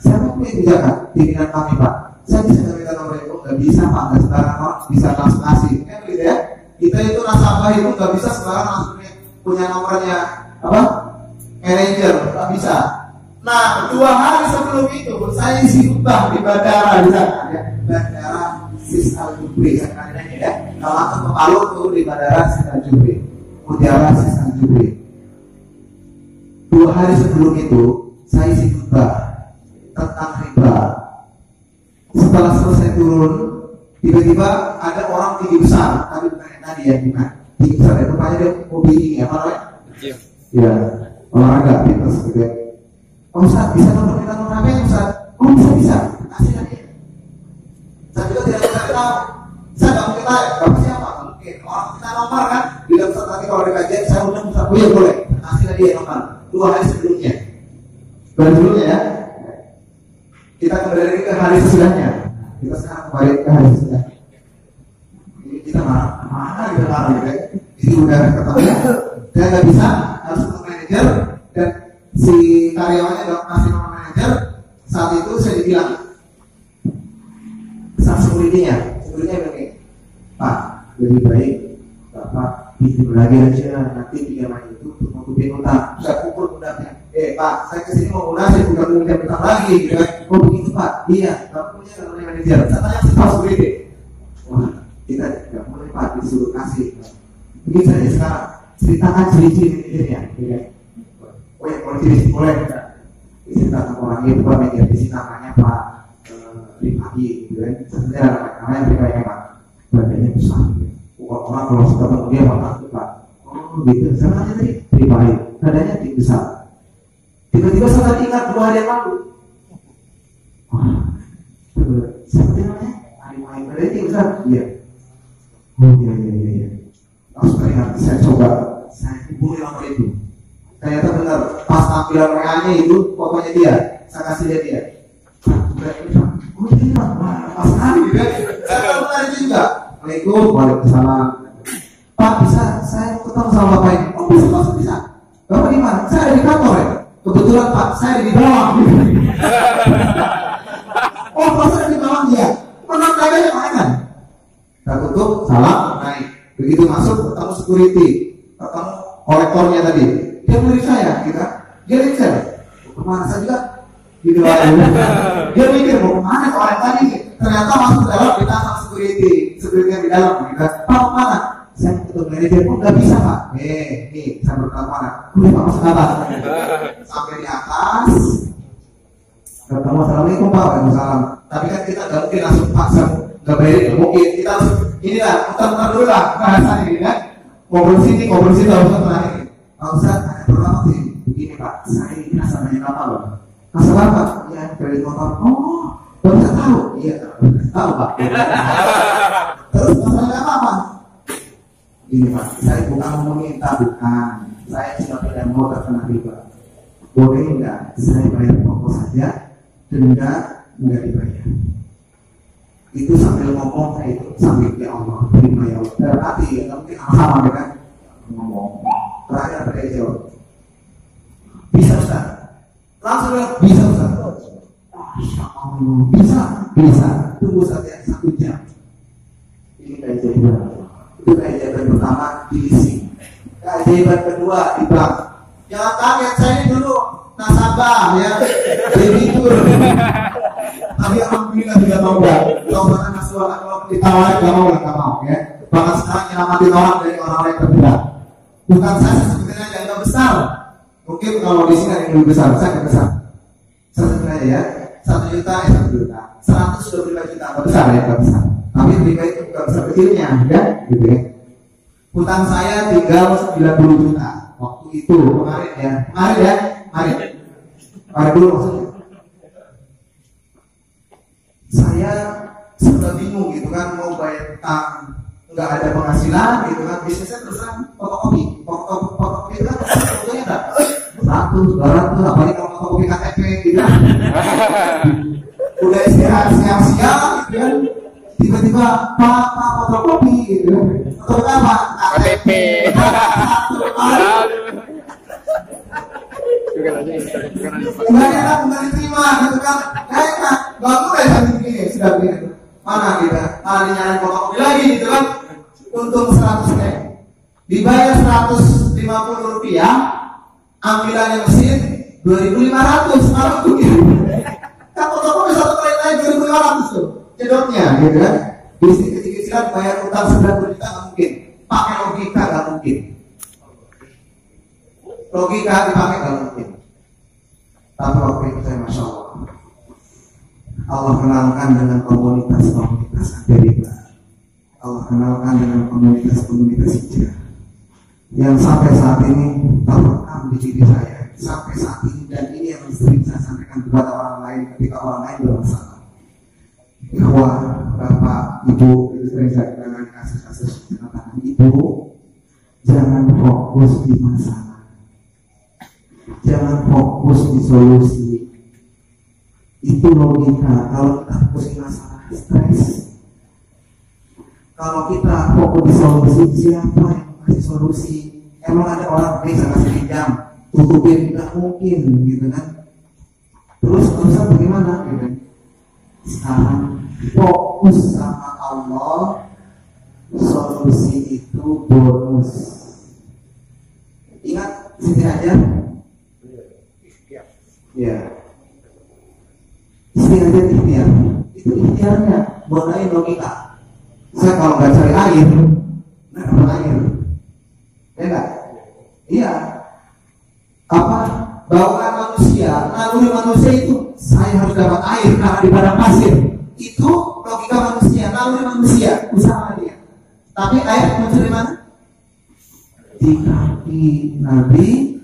Siapa punya kebijakan? Pimpinan kami Pak. Saya bisa minta nomor itu, nggak bisa Pak. Nggak sembarang orang bisa langsung kasih. Kan gitu ya? Kita itu nasabah itu nggak bisa sembarang langsung punya nomornya apa? Manager, nggak bisa. Nah, 2 hari sebelum itu saya isi khutbah di bandara di sana ya. Bandara Sis Al Jubri sekarang ya. Kalau langsung ke Palu tuh di bandara Sis Al Jubri. Mutiara Sis Al Jubri. 2 hari sebelum itu saya isi khutbah tentang riba. Setelah selesai turun, tiba-tiba ada orang tinggi besar, tapi bukan yang tadi ya, bukan tinggi besar. Itu rupanya dia hobi ini, apa namanya? Ya, olahraga, fitness gitu ya. Oh Ustaz, bisa nonton kita nonton apa ya Ustaz? Oh bisa, kasih aja. Saya juga tidak tahu. Saya nggak mungkin tahu, bapak siapa? Mungkin orang kita nomor kan. Bila Ustaz nanti kalau ada kajian, saya undang Ustaz, oh iya boleh. Kasih aja ya nomor. 2 hari sebelumnya. Bulan sebelumnya ya. Kita kembali lagi ke hari sesudahnya. Kita sekarang kembali ke hari sesudahnya. Ini kita marah gitu ya. Ini udah ketemu. Saya nggak bisa, harus ketemu manajer dan si karyawannya udah kasih nomor manajer. Saat itu saya dibilang saat security-nya bilang gini, Pak, lebih baik Bapak bikin lagi aja, nanti 3 Mei itu untuk menutupin utang. Saya pukul pundaknya, Pak, saya kesini mau lunasi, bukan mau minta utang lagi gitu kan. Oh begitu Pak, iya, Bapak punya nomor manajer. Saya tanya si Pak security, wah kita nggak boleh Pak disuruh kasih. Begini saja sekarang, ceritakan ciri-ciri manajernya, gitu kan. Oh ya, kalau ciri-ciri boleh enggak? Cerita tentang orang itu Pak, media di sini namanya Pak Rifaki, gitu kan. Sebenarnya namanya Rifaki Pak, badannya besar. Orang kalau suka ketemu dia Pak, oh gitu. Saya tanya tadi Rifaki, badannya tinggi besar. Tiba-tiba saya tadi ingat 2 hari yang lalu. Wah, seperti namanya Rifaki, badannya tinggi besar. Iya. Oh iya. Langsung teringat, saya coba, saya hubungi nomor itu. Ternyata benar, pas tampilan WA-nya itu fotonya dia, saya kasih dia. Oh ini Pak, pas sekali gitu kan. Saya tahu tadi juga. Assalamualaikum, waalaikumsalam. Pak bisa, saya ketemu sama Bapak ini. Oh bisa. Bapak di mana? Saya ada di kantor ya. Kebetulan Pak, saya ada di bawah. Oh pas saya di bawah dia. Menang kayaknya mana? Kita tutup, salam, naik. Begitu masuk, ketemu security, ketemu kolektornya tadi. Dia beli saya, kita. Dia lihat saya. Kemana saya juga? Gitu aja. Dia mikir mau kemana ke orang tadi? Ternyata masuk ke dalam kita sama security yang di dalam. Kita tahu mana? Saya ketemu manajer pun nggak bisa Pak. Nih saya bertahu mana? Boleh Pak masuk atas. Sampai di atas. Ketemu assalamualaikum Pak, waalaikumsalam. Tapi kan kita nggak mungkin langsung Pak, nggak bayar, mungkin kita harus inilah muter-muter dulu lah bahasanya ini kan. Ngobrol sini harus terakhir. Pak Ustaz, pertama begini Pak, saya ini nasabahnya Bapak loh. Nasabah Pak, ya kredit motor. Oh, Bapak bisa tahu? Iya, tahu Pak. Terus masalahnya apa? Ini Pak, saya bukan meminta, bukan. Saya cuma tidak mau terkena riba. Boleh enggak saya bayar pokok saja, denda enggak dibayar. Itu sambil ngomong saya itu sambil ya Allah, terima ya Allah. Berarti ya mungkin sama dengan ngomong. Terakhir apa dia jawab? Bisa Ustaz. Langsung bilang bisa Ustaz. Masya Allah, bisa. Tunggu saja 1 jam. Ini keajaiban. Itu keajaiban pertama di leasing. Keajaiban kedua di bank. Jangan kaget, saya ini dulu nasabah ya, debitur. Tapi alhamdulillah tidak mau enggak. Kalau mana nasabah kalau ditawarin enggak mau ya. Bahkan sekarang nyelamatin orang dari orang-orang yang terberat. Bukan saya sebenarnya yang agak besar. Mungkin kalau di sini ada yang lebih besar, saya agak besar. Saya sebenarnya ya, 1 juta, 1 juta. 125 juta, agak besar ya, agak besar. Tapi lebih baik itu agak besar kecilnya, ya, gitu ya. Hutang saya tinggal 90 juta. Waktu itu, kemarin dulu maksudnya. Saya sudah bingung gitu kan, mau bayar hutang. Nggak ada penghasilan gitu kan, bisnisnya terusan fotokopi itu kan fotonya enggak 100, 200, apalagi kalau fotokopi KTP gitu kan. Udah istirahat siang-siang gitu kan, tiba-tiba Pak fotokopi gitu kan, fotokopi apa? KTP. Enggak diterima gitu kan, kayaknya bagus ya begini, sudah begini. Mana kita? Nyalain fotokopi lagi gitu kan. Untung 100 dibayar 150 rupiah, ambilannya mesin 2.500. Malu tuh gitu. Kan fotokopi 1 kali naik 2.500 tuh cedoknya gitu kan. Bisnis kecil-kecilan bayar utang 90 juta nggak mungkin. Pakai logika nggak mungkin. Logika dipakai nggak mungkin. Tapi waktu itu saya masya Allah Allah kenalkan dengan komunitas-komunitas Amerika. Allah kenalkan dengan komunitas-komunitas hijrah yang sampai saat ini terekam di diri saya, sampai saat ini, dan ini yang sering saya sampaikan kepada orang lain ketika orang lain bermasalah. Ikhwah, bapak, ibu, itu sering saya kenalkan kasus-kasus katakan ibu, jangan fokus di masalah, jangan fokus di solusi. Itu logika. Kalau kita fokus di masalah, stres. Kalau kita fokus di solusi, siapa yang kasih solusi? Emang ada orang bisa kasih pinjam, tutupin, nggak mungkin, gitu kan? Terus bagaimana? Gitu. Sekarang fokus sama Allah, solusi itu bonus. Ingat sini aja. Ya. Sini aja ikhtiar. Itu ikhtiarnya, gunain logika. Saya kalau nggak cari air, nggak dapat air. Ya nggak? Iya. Apa? Bawaan manusia, naluri manusia itu saya harus dapat air karena di padang pasir. Itu logika manusia, naluri manusia, usaha dia. Tapi air muncul di mana? Di kaki Nabi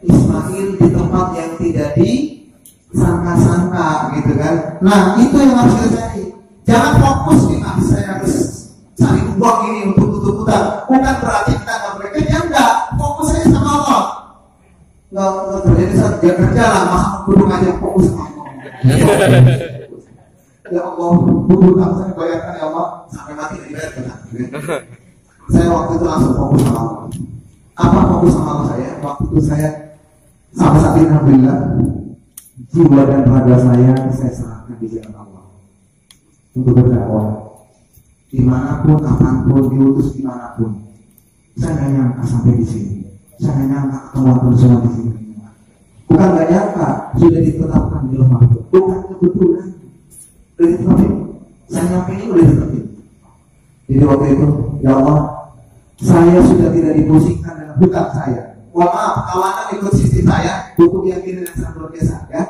Ismail, di tempat yang tidak disangka-sangka, gitu kan? Nah, itu yang harus kita cari. Jangan fokus nih, saya harus cari uang ini untuk tutup utang. Bukan berarti kita nggak boleh kerja, enggak. Fokus aja sama Allah. Nggak terjadi saat dia kerja lah, masa duduk aja fokus sama Allah. Ya Allah, butuh utang saya bayarkan ya Allah, sampai mati nggak dibayarkan. Saya waktu itu langsung fokus sama Allah. Apa fokus sama Allah saya? Waktu itu saya sampai saat ini alhamdulillah jiwa dan raga saya serahkan di jalan Allah untuk berdakwah dimanapun, kapanpun, diutus dimanapun. Saya nggak nyangka sampai di sini. Saya nggak nyangka ketemu semua di sini. Bukan nggak nyangka, sudah ditetapkan di rumah itu. Bukan kebetulan. Sudah ditetapkan. Saya nyampe ini sudah ditetapkan. Jadi waktu itu, ya Allah, saya sudah tidak dipusingkan dengan hutang saya. Wah maaf, kalau Anda ikut sistem saya, butuh keyakinan yang sangat luar biasa, ya.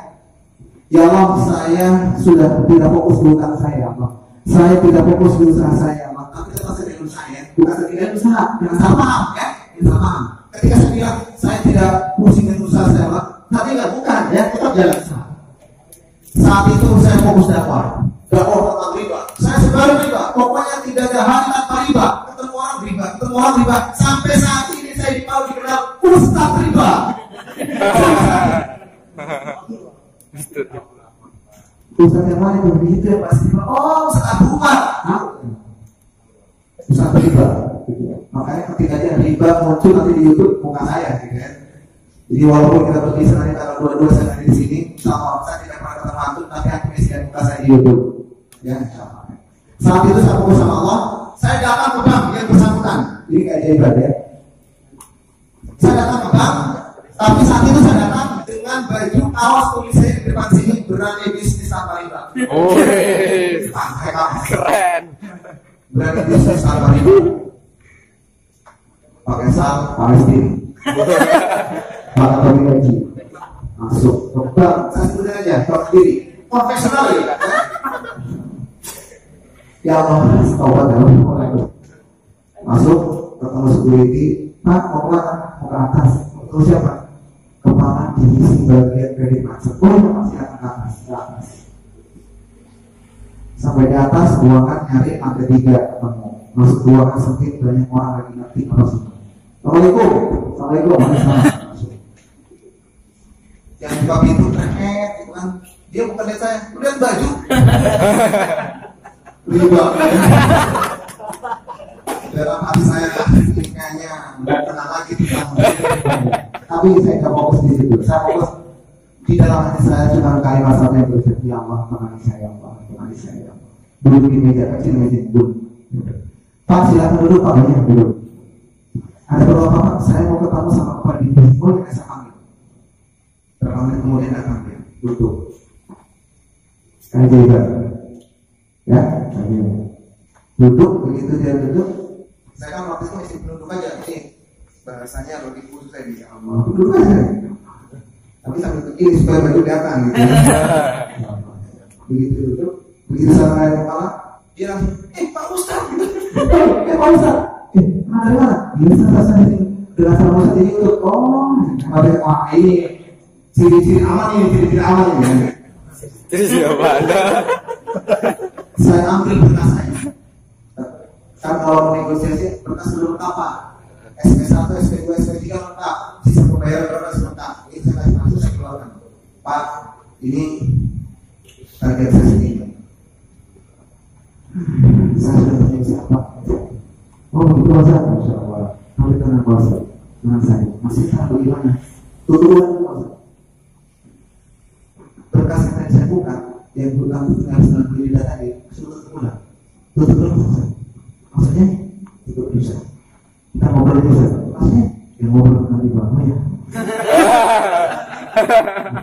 Ya Allah, saya sudah tidak fokus di hutang saya, ya Allah. Saya tidak fokus di usaha saya, ya Allah. Tapi saya masih dengan saya, bukan tidak usaha, dengan salah paham, ya. Dengan salah paham. Ketika saya bilang saya tidak pusing dengan usaha saya, Allah, tapi nggak bukan, ya, tetap jalan usaha. Saat itu saya fokus dakwah tentang riba. Saya sebar riba, pokoknya tidak ada hari tanpa riba. Ketemu orang riba, sampai saat ini saya dikenal Ustaz riba. Ustaz yang mana itu? Begitu ya pasti. Oh, Ustaz Umar. Ustaz riba. Makanya ketika dia riba muncul nanti di YouTube muka saya, gitu kan. Jadi walaupun kita berpisah nanti tanggal 22 saya ada di sini, sama saya tidak pernah ketemu antum, tapi aku isikan muka saya di YouTube. Ya, insyaallah. Saat itu saya fokus sama Allah, saya datang ke bank yang bersangkutan. Ini kayak hebat ya. Saya datang ke bank, tapi saat itu saya datang dengan baju kaos tulisnya di depan sini berani bisnis tanpa riba. Oh, keren. Berani bisnis tanpa riba. Pakai sal, Palestina. Pakai topi gaji. Masuk ke bank, saya sebutin aja, tahu sendiri. Profesional ya. Ya Allah, taubat ya Allah. Masuk, ketemu security, Pak, mau kemana? Mau ke atas. Terus siapa? Kepala divisi bagian kredit macet. Oh, masih akan ke atas. Sampai di atas, ruangan nyari ada 3 ketemu. Masuk ruangan sempit, banyak orang lagi ngerti kalau semua. Assalamualaikum. Assalamualaikum. Masuk. Yang buka pintu terkait, gitu kan. Dia bukan lihat saya, lihat baju. Riba. Dalam hati saya kayaknya nggak kenal lagi tentang. Tapi saya nggak fokus di situ. Saya fokus di dalam hati saya cuma kalimat satu yang berbeda. Ya Allah, temani saya, Allah, temani saya. Duduk di meja kecil, meja duduk. Pak, silakan duduk, Pak, banyak duduk. Ada beberapa Pak, saya mau ketemu sama Pak di sini. Boleh saya panggil? Berapa menit kemudian datang dia duduk. Saya juga. Ya, duduk, begitu dia duduk, saya kan waktu itu masih duduk aja, nih bahasanya logik khusus saya di Allah, duduk aja, tapi sambil begini supaya baju kelihatan gitu. Begitu duduk, begitu saya kepala, dia langsung, Pak Ustadz, Pak Ustadz, mana? Ini saya ini dengan sama Ustadz ini untuk wah ini ciri-ciri aman ini ya. Jadi siapa Anda? Saya ambil berkas saya. Kan kalau negosiasi berkas belum lengkap Pak. SP1, SP2, SP3 lengkap. Sisa pembayaran berkas lengkap. Ini saya kasih masuk, saya keluarkan. Pak, ini target saya segini. Saya sudah tanya siapa? Oh itu Pak, Masya Allah. Kalau itu anak kuasa dengan saya masih tahu bagaimana tutupan kuasa. Berkas yang saya buka yang bukan dengan 90 data tadi sudah pulang. Tutup dulu. Maksudnya tutup bisa. Kita ngobrol bisa. Maksudnya yang ngobrol nanti berapa ya?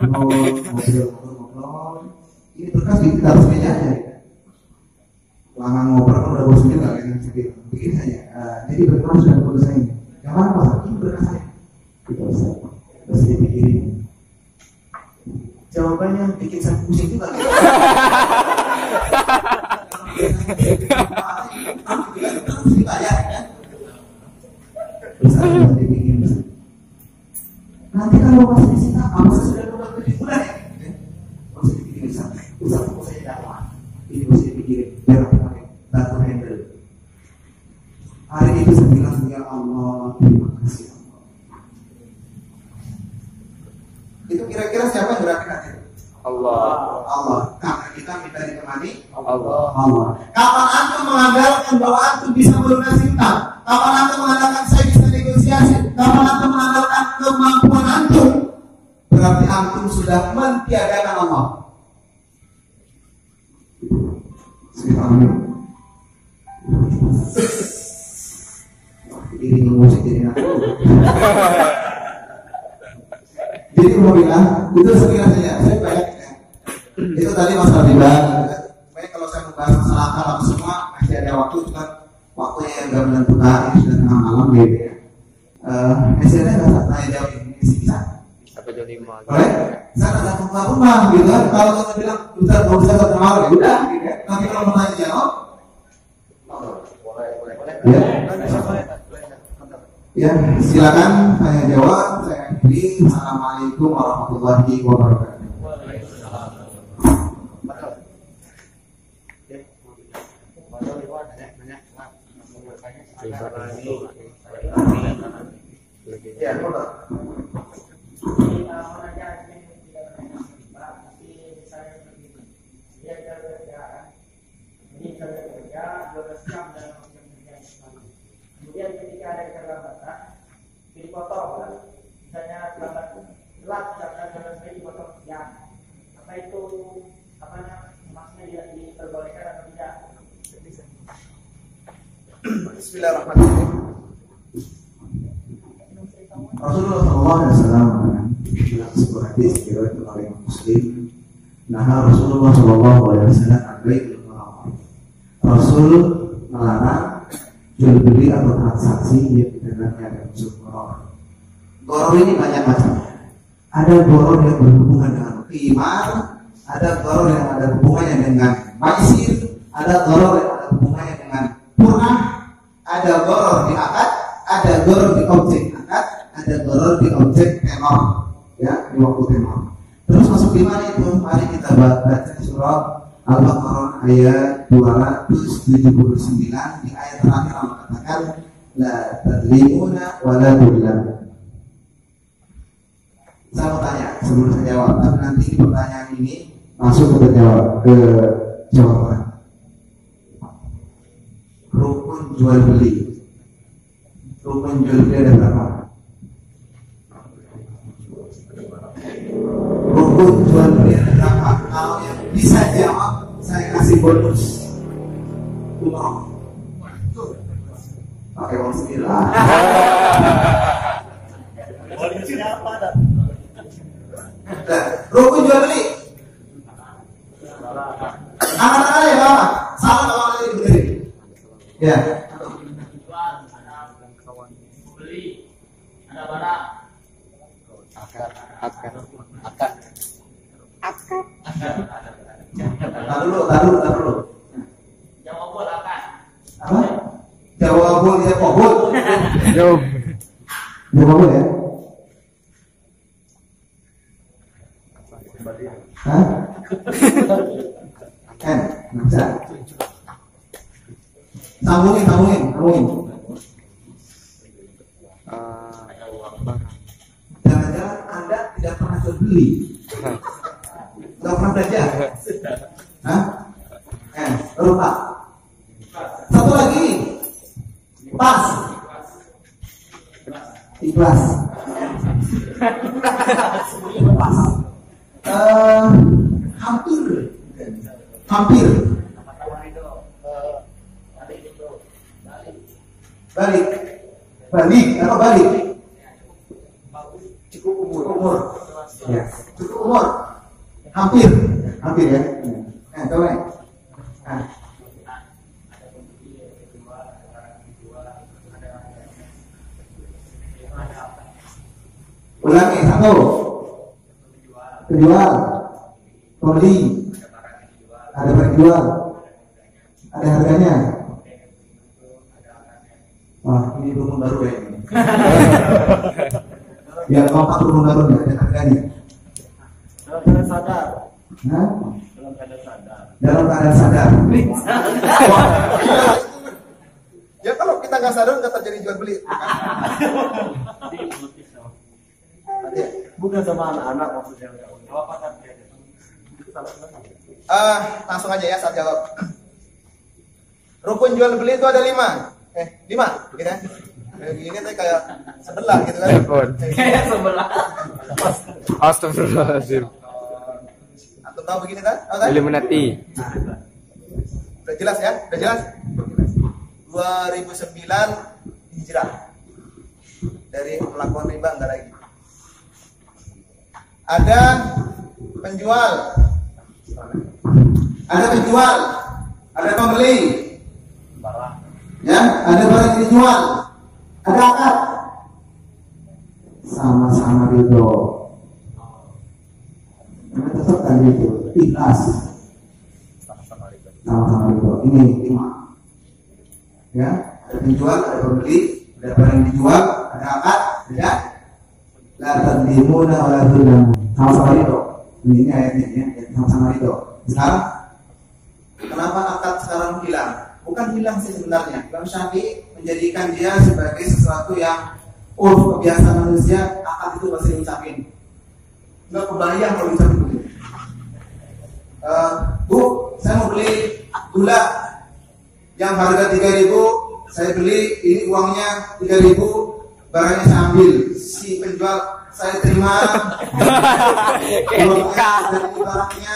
Ngobrol. Ini berkas di atas meja aja. Lama ngobrol kan udah bosan juga kan sakit. Bikin saja. Jadi bagaimana sudah berkas saya ini? Yang mana Pak? Ini berkas saya. Kita bisa. Terus dipikirin. Jawabannya bikin saya pusing juga. Harus dibayar kan? Terus saya dibikin. Nanti kalau masih disita, apa saya sudah 27 bulan ya? Masih dipikirin sana. Usaha saya dakwah. Ini masih dipikirin. Biar aku pakai data handle. Hari itu saya bilang ya Allah, terima kasih Allah. Itu kira-kira siapa yang gerakin hati? Allah. Karena kita minta ditemani Allah. Kapan antum mengandalkan bahwa antum bisa melunasi utang? Kapan antum mengandalkan saya bisa negosiasi? Kapan antum mengandalkan kemampuan antum? Berarti antum sudah mentiadakan Allah. Ini musik jadi aku. Jadi mau bilang itu sekian saja. Saya banyak ya. Itu tadi masalah riba. Baik kalau saya membahas masalah akal atau semua masih ada waktu, cuma waktunya yang nggak menentukan. Ini sudah tengah malam gitu ya. Hasilnya nggak saat tanya jawab ini bisa. Sampai jam 5. Boleh? Saya ada keluar rumah gitu kan. Kalau saya bilang bisa nggak bisa ketemu malam ya udah. Gitu ya. Tapi kalau mau tanya jawab, boleh. Ya. Ya, silakan tanya jawab. Saya akhiri. Assalamualaikum warahmatullahi wabarakatuh. Ya, kemudian ketika ada keterlambatan dipotong kan, misalnya terlambat telat misalkan jalan saya dipotong jam, apa itu maksudnya diperbolehkan atau tidak? Bismillahirrahmanirrahim. Rasulullah SAW dalam sebuah hadis diriwayatkan oleh Muslim, nah Rasulullah SAW Rasul melarang jual beli atau transaksi yang didengarnya dengan unsur goror. Goror ini banyak macam. Ada goror yang berhubungan dengan qimar, ada goror yang ada hubungannya dengan maisir, ada goror yang ada hubungannya dengan purnah, ada goror di akad, ada goror di objek akad, ada goror di objek tenor, ya di waktu tenor. Terus masuk di mana itu? Mari kita baca surah Al-Baqarah ayat 279. Di ayat terakhir Allah katakan la tadlimuna wa la tudlamun. Saya mau tanya sebelum saya jawab, tapi nanti pertanyaan ini masuk ke jawaban. Rukun jual beli. Rukun jual beli ada berapa? Rukun jual beli ada berapa? Kalau yang bisa jawab, saya kasih bonus umroh. Pakai uang sendiri lah. Rukun jual beli. Anak-anak ya Bapak, salam kalau ada ibu dari. Ya. Beli, ada barang. Akad. Tar dulu. Jawa bol apa? Apa? Jawa bol ya pobol. Jauh. Jawa bol ya. Hah? Kan, bisa. Sambungin. Jangan-jangan Anda tidak pernah beli, nggak pernah belajar. Hah? Lupa. Satu lagi, pas. Ikhlas. Pas. Hampir. Balik atau balik? Cukup umur. Ya, cukup umur. Hampir ya. Coba. Ulangi, satu. Penjual, pembeli, ada penjual, ada harganya. Wah, ini rumun baru ya. Biar kompak rumun baru ya, ada harganya. Dalam keadaan sadar. Nah, Dalam keadaan sadar. Ya kalau kita nggak sadar nggak terjadi jual beli. Bukan sama anak-anak maksudnya. Langsung aja ya saya jawab. Rukun jual beli itu ada 5. 5 gitu kan. Ini tuh kayak sebelah gitu kan. Kayak sebelah. Astagfirullahaladzim. Antum tahu begini kan? Illuminati. Udah jelas ya? Udah jelas? 2009 Hijrah. Dari melakukan riba enggak lagi. Ada penjual, ada pembeli, ya, ada barang yang dijual, ada akad, sama-sama ridho. Tetap tadi itu ikhlas, sama-sama ridho. Ini 5, ya, ada penjual, ada pembeli, ada barang yang dijual, ada akad, ada. La tadlimuna wa la tudlamu. Sama-sama itu. Ini ayatnya ya, sama-sama itu. Sekarang kenapa akad sekarang hilang? Bukan hilang sih sebenarnya. Imam Syafi'i menjadikan dia sebagai sesuatu yang kebiasaan manusia, akad itu masih diucapin. Enggak kebayang kalau diucapin begitu. Bu, saya mau beli gula yang harga 3.000, saya beli, ini uangnya 3.000, barangnya saya ambil. Si penjual saya terima dari barangnya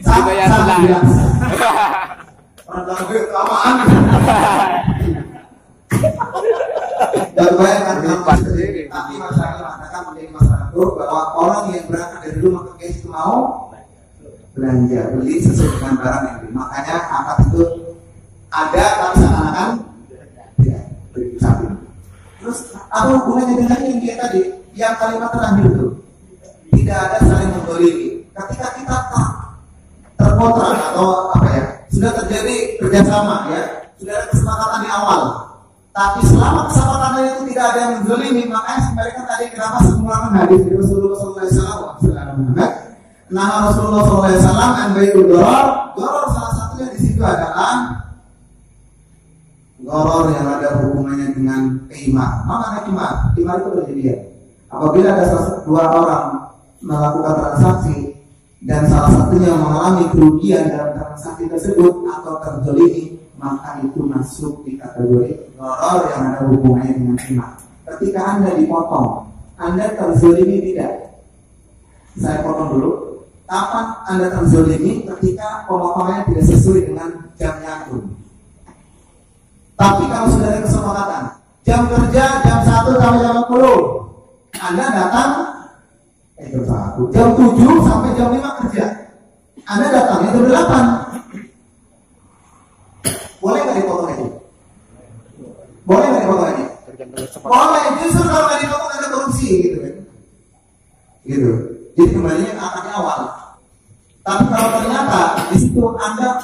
sangat jelas. Orang dalam gue kelamaan. Dan bayangkan tapi masyarakat mengatakan menjadi masalah itu bahwa orang yang berangkat dari rumah ke itu mau belanja beli sesuai dengan barang yang beli. Makanya akad itu ada tapi seakan-akan tidak beri. Terus apa hubungannya dengan yang dia tadi? Yang kalimat terakhir itu tidak ada saling mendolimi. Ketika kita terkontrak atau apa ya, sudah terjadi kerjasama ya, sudah ada kesepakatan di awal. Tapi selama kesepakatan itu tidak ada yang mendolimi, makanya mereka tadi kenapa semua hadis dari Rasulullah SAW. Nah Rasulullah SAW an bai'ud darar salah satunya di situ adalah goror yang ada hubungannya dengan qimar. Makna qimar itu perjudian. Apabila ada dua orang melakukan transaksi dan salah satunya mengalami kerugian dalam transaksi tersebut atau terzalimi, maka itu masuk di kategori goror yang ada hubungannya dengan qimar. Ketika Anda dipotong, Anda terzalimi tidak? Saya potong dulu. Kapan Anda terzalimi? Ketika pemotongannya tidak sesuai dengan jamnya itu. Tapi kalau sudah ada kesepakatan, jam kerja jam 1 sampai jam 10, Anda datang jam 7 sampai jam 5 kerja, Anda datangnya jam 8. Boleh nggak dipotong itu? Boleh nggak dipotong itu? Boleh, justru kalau nggak dipotong ada korupsi gitu kan? Gitu. Jadi kembalinya ke akadnya awal. Tapi kalau ternyata situ Anda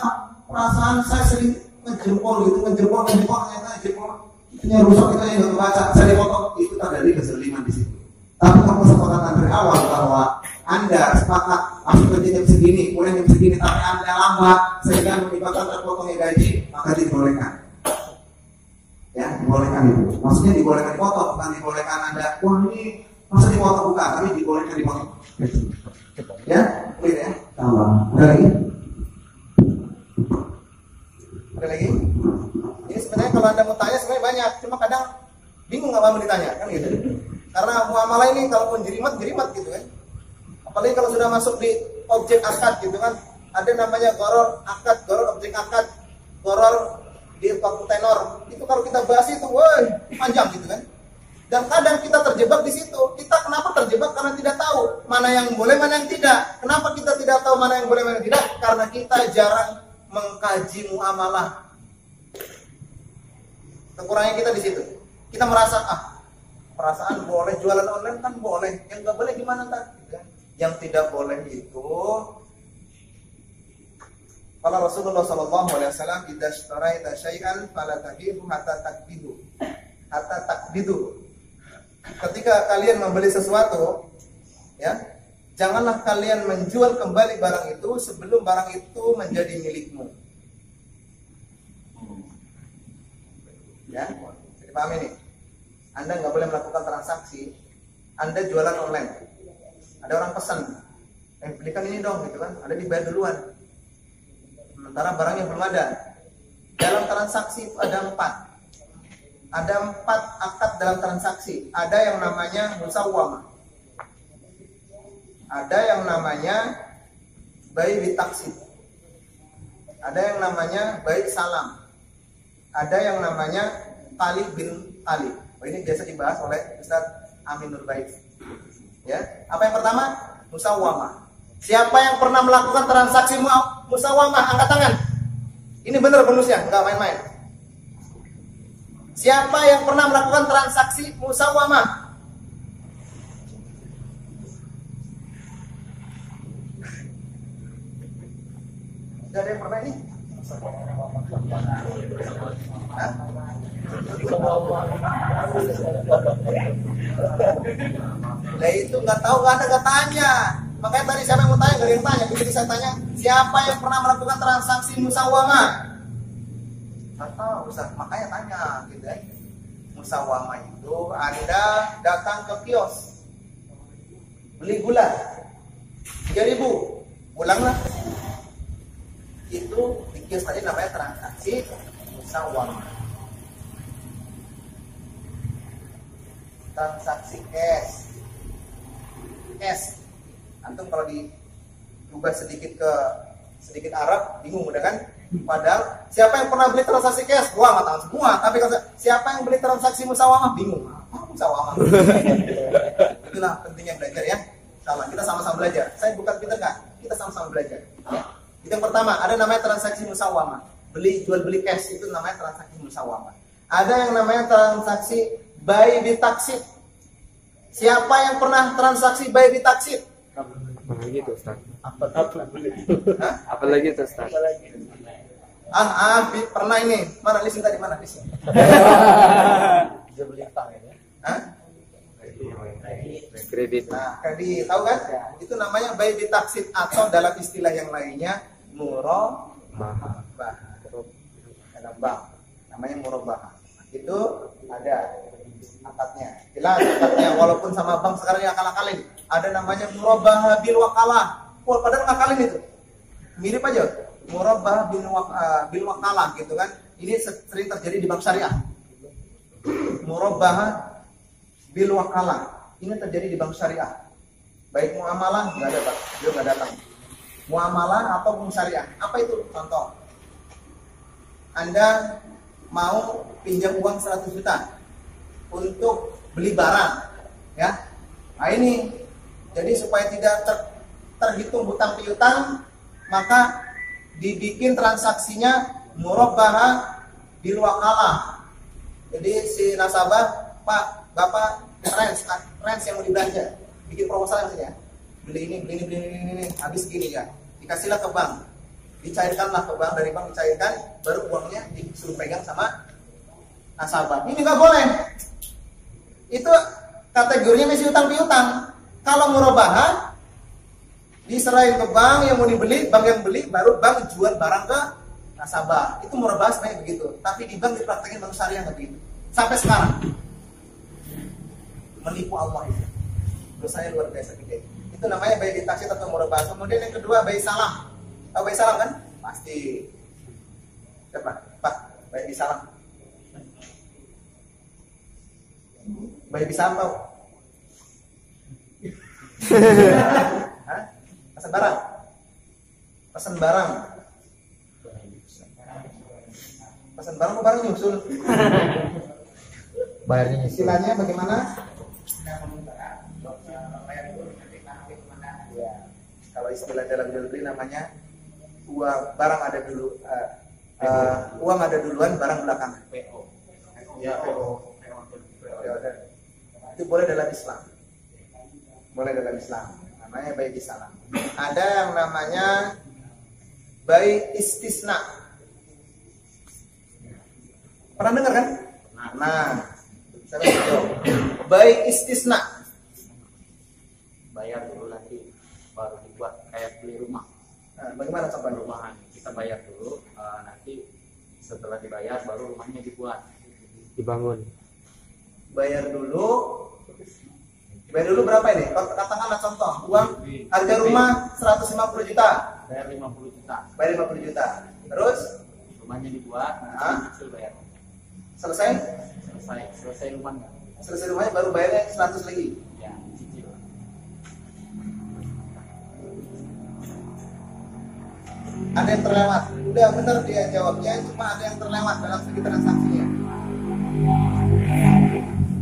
perasaan saya sering ngejempol gitu, ngejempol ternyata jempol itunya rusak, itu yang nggak kebaca, saya dipotong, itu terjadi kezaliman di situ. Tapi kalau kesepakatan dari awal bahwa Anda sepakat masuk kerja jam segini, pulang jam segini, tapi Anda lambat sehingga menyebabkan terpotongnya gaji, maka dibolehkan. Ya, dibolehkan itu. Maksudnya dibolehkan dipotong, bukan dibolehkan Anda, wah ini masa dipotong, bukan, tapi dibolehkan dipotong. Ya, clear ya. Tambah. Ada lagi? Ada lagi? Ini sebenarnya kalau Anda mau tanya sebenarnya banyak, cuma kadang bingung nggak mau ditanya, kan gitu. Karena muamalah ini kalau pun jerimat gitu kan. Apalagi kalau sudah masuk di objek akad gitu kan, ada namanya goror akad, goror objek akad, goror di waktu tenor. Itu kalau kita bahas itu, wah panjang gitu kan. Dan kadang kita terjebak di situ. Kita kenapa terjebak? Karena tidak tahu mana yang boleh, mana yang tidak. Kenapa kita tidak tahu mana yang boleh, mana yang tidak? Karena kita jarang mengkaji muamalah. Kekurangannya kita di situ. Kita merasa perasaan boleh jualan online kan boleh. Yang nggak boleh gimana tak? Yang tidak boleh itu, kalau Rasulullah SAW idza ishtaraita syai'an fala tabi'hu hatta takbidu. Ketika kalian membeli sesuatu, ya, janganlah kalian menjual kembali barang itu sebelum barang itu menjadi milikmu. Ya, jadi paham ini. Anda nggak boleh melakukan transaksi. Anda jualan online. Ada orang pesan, belikan ini dong, gitu kan? Ada dibayar duluan. Sementara barangnya belum ada. Dalam transaksi itu ada 4. Ada 4 akad dalam transaksi. Ada yang namanya musawwamah. Ada yang namanya bai bitaksib. Ada yang namanya bai salam. Ada yang namanya tali bin tali. Ini biasa dibahas oleh Ustaz Amin Nurbaik. Ya, apa yang pertama? Musawwamah. Siapa yang pernah melakukan transaksi musawwamah? Angkat tangan. Ini benar bonusnya, enggak main-main. Siapa yang pernah melakukan transaksi musawwamah? Tidak ada yang pernah ini? Hah? Lah itu nggak tahu, nggak ada nggak tanya. Makanya tadi siapa yang mau tanya, nggak ada yang tanya. Jadi saya tanya, siapa yang pernah melakukan transaksi musawwamah? Nggak tahu, Ustaz. Makanya tanya, gitu ya. Musawwamah itu Anda datang ke kios, beli gula 3.000, pulanglah. Itu di kios tadi namanya transaksi musawwamah. Transaksi cash. Antum kalau diubah sedikit Arab bingung udah kan? Padahal siapa yang pernah beli transaksi cash? Gua nggak tahu semua. Tapi kalau siapa yang beli transaksi musawwamah bingung. Apa musawwamah? Itulah pentingnya belajar ya. Sama kita sama-sama belajar. Saya bukan pintar nggak? Kita sama-sama belajar. Ya. Itu yang pertama. Ada namanya transaksi musawwamah. Jual beli cash itu namanya transaksi musawwamah. Ada yang namanya transaksi bai bitaksib. Siapa yang pernah transaksi bai bitaksib? Apalagi itu Ustaz. Hah? Apalagi itu Ustaz. Pernah ini. Mana list tadi? Mana list? Dia beli apa ya? Hah? Kredit. Nah, kredit. Tahu kan? Itu namanya bai bitaksib atau dalam istilah yang lainnya murabah. Ada bank. Namanya murabah. Itu ada akadnya. Jelas akadnya walaupun sama bank sekarang yang akal-akalin. Ada namanya murabah bil wakalah. Wah, padahal ngakalin itu. Mirip aja. Murabah bil wakalah gitu kan. Ini sering terjadi di bank syariah. Murabah bil wakalah. Ini terjadi di bank syariah. Baik muamalah nggak ada, Pak. Dia nggak datang. Muamalah atau syariah. Apa itu? Contoh. Anda mau pinjam uang 100 juta untuk beli barang, ya. Nah ini, jadi supaya tidak terhitung hutang piutang, maka dibikin transaksinya murabah bil wakalah. Jadi si nasabah, Pak, Bapak, rents yang mau dibelanja, bikin proposal yang ya. Beli ini, habis segini ya. Dikasihlah ke bank. dicairkanlah ke bank, dari bank dicairkan, baru uangnya disuruh pegang sama nasabah. Ini nggak boleh. Itu kategorinya masih utang piutang. Kalau murabahah diserahin ke bank, yang mau dibeli, bank yang beli, baru bank jual barang ke nasabah. Itu murabahah sebenarnya begitu. Tapi di bank dipraktekin bank syariah nggak begitu. Sampai sekarang menipu Allah itu. Dosanya luar biasa gede. Itu namanya bayi ditaksid atau murabahah. Kemudian yang kedua bayi salam. Tahu bayi salam kan? Pasti. Siapa? Pak, bayi salam. Bayi salam tahu? Hah? Pesan barang. Pesan barang. Pesan barang kok barang nyusul? Bayarnya nyusul. Istilahnya bagaimana? Ya, kalau istilah dalam jual beli namanya uang barang ada dulu, uang ada duluan, barang belakangan. PO. Ya, itu boleh dalam Islam. Boleh dalam Islam. Namanya bayi salam. Ada yang namanya bayi istisna. Pernah dengar kan? Nah, saya jawab. Bayi istisna. Bayar dulu nanti baru dibuat kayak beli rumah. Nah, bagaimana contohnya? Perumahan kita bayar dulu, nanti setelah dibayar baru rumahnya dibuat. Dibangun. Bayar dulu berapa ini? Katakanlah contoh, uang harga rumah 150 juta. Bayar 50 juta. Bayar 50 juta. Terus Rumahnya dibuat, Nah. hasil bayar. selesai Selesai rumahnya. selesai rumahnya baru bayarnya 100 lagi. Ya, cicil. Ada yang terlewat. Udah benar dia jawabnya, cuma ada yang terlewat dalam segi transaksinya.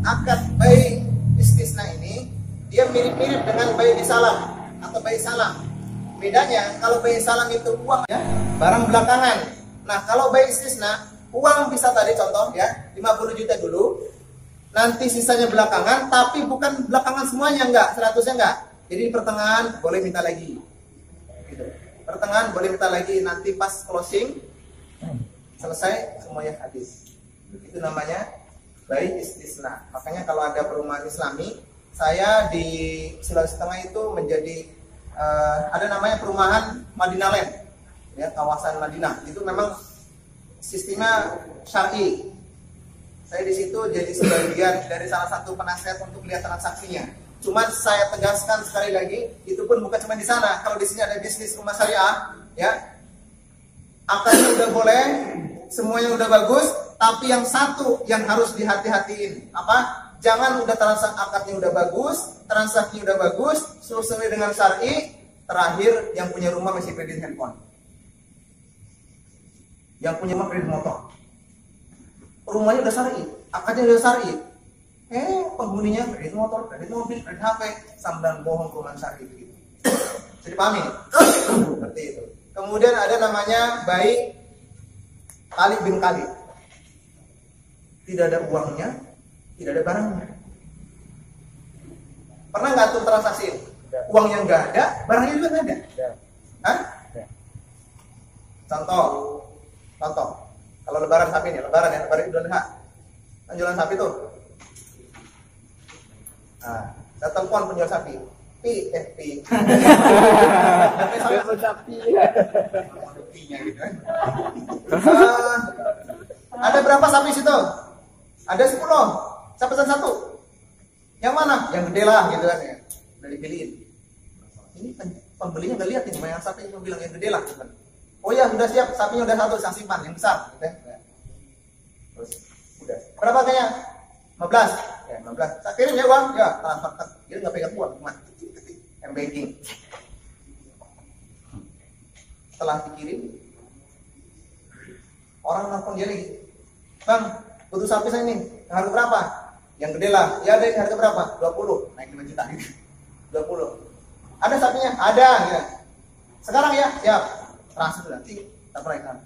Akad bayi istisna ini dia mirip-mirip dengan bayi salam atau bayi salam. Bedanya kalau bayi salam itu uang ya, barang belakangan. Nah, kalau bayi istisna uang bisa tadi contoh ya 50 juta dulu, nanti sisanya belakangan, tapi bukan belakangan semuanya, enggak, 100-nya enggak. Jadi di pertengahan boleh minta lagi. Gitu. Pertengahan boleh minta lagi, nanti pas closing selesai semuanya habis. Itu namanya bayi istisna. Makanya kalau ada perumahan Islami, saya di Sulawesi Tengah itu menjadi ada namanya perumahan Madinah Land, ya, kawasan Madinah. Itu memang sistemnya syar'i. Saya di situ jadi sebagian dari salah satu penasehat untuk lihat transaksinya. Cuman saya tegaskan sekali lagi, itu pun bukan cuma di sana. Kalau di sini ada bisnis rumah syariah, ya, akadnya udah boleh, semuanya udah bagus, tapi yang satu yang harus dihati-hatiin apa? Jangan udah transaksi akadnya udah bagus, transaksinya udah bagus, sesuai dengan syar'i, terakhir yang punya rumah masih kredit handphone, yang punya rumah kredit motor. Rumahnya udah syar'i, akadnya udah syar'i, penghuninya kredit motor, kredit mobil, kredit HP, sambil bohong perumahan syar'i begitu. Jadi pahami? Seperti itu. Kemudian ada namanya bayi Khalid bin Khalid. Tidak ada uangnya, tidak ada barangnya. Pernah nggak tuh transaksi? Uangnya nggak ada, barangnya juga nggak ada. Hah? Contoh. Kalau lebaran sapi nih, lebaran ya, lebaran Idul Adha. Kan jualan sapi tuh. Nah, saya telepon penjual sapi. Pi. Ada berapa sapi situ? Ada 10. Saya pesan 1. Yang mana? Yang gede lah gitu kan ya. Udah dipilihin. Ini pembelinya nggak lihat nih, yang sapi itu bilang yang gede lah gitu kan. Oh ya, sudah siap, sapinya udah 1, saya simpan yang besar gitu ya. Terus udah. Berapa kayaknya? 15. Ya, 15. Saya kirim ya uang, ya, transfer. Dia nggak pegang uang, cuma M-banking. Setelah dikirim, orang nelfon dia lagi. Bang, butuh sapi saya nih. Harga berapa? Yang gede lah. Ya, ada harga berapa? 20. Naik 5 juta gitu. 20. Ada sapinya? Ada ya. Sekarang ya? Siap. Transfer nanti terperaikan.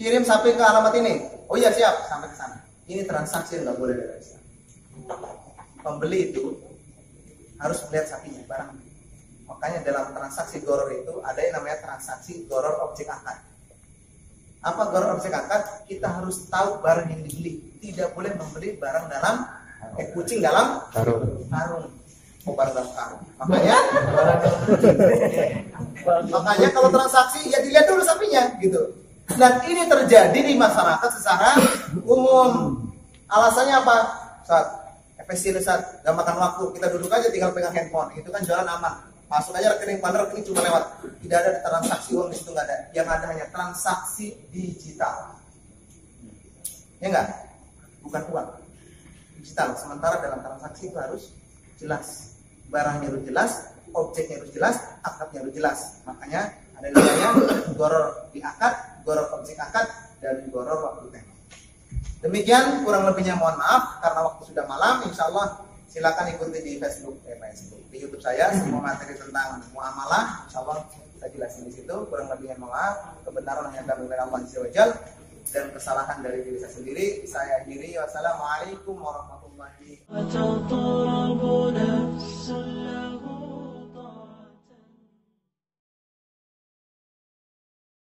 Kirim sapi ke alamat ini. Oh iya, siap, sampai ke sana. Ini transaksi nggak boleh dari Islam. Pembeli itu harus melihat sapinya, barang. Makanya dalam transaksi goror itu ada yang namanya transaksi goror objek akad. Apa goror objek akad? Kita harus tahu barang yang dibeli. Tidak boleh membeli barang dalam kucing dalam karung. Barang dalam karung. Makanya kalau transaksi ya dilihat dulu sapinya gitu. Dan ini terjadi di masyarakat secara umum. Alasannya apa? Saat efisien, saat gak makan waktu, kita duduk aja tinggal pegang handphone. Itu kan jalan aman. Masuk aja rekening, pandang rekening cuma lewat. Tidak ada transaksi uang di situ, nggak ada. Yang ada hanya transaksi digital. Ya enggak? Bukan uang. Digital. Sementara dalam transaksi itu harus jelas. Barangnya harus jelas, objeknya harus jelas, akadnya harus jelas. Makanya ada namanya goror di akad, goror objek akad, dan goror waktu tembak. Demikian kurang lebihnya, mohon maaf karena waktu sudah malam. Insya Allah silakan ikuti di Facebook, di YouTube saya semua materi tentang muamalah. Insya Allah saya jelasin di situ. Kurang lebihnya mohon maaf. Kebenaran hanya kami dari Allah Azza wa Jalla dan kesalahan dari diri saya sendiri. Saya akhiri. Wassalamualaikum warahmatullahi wabarakatuh.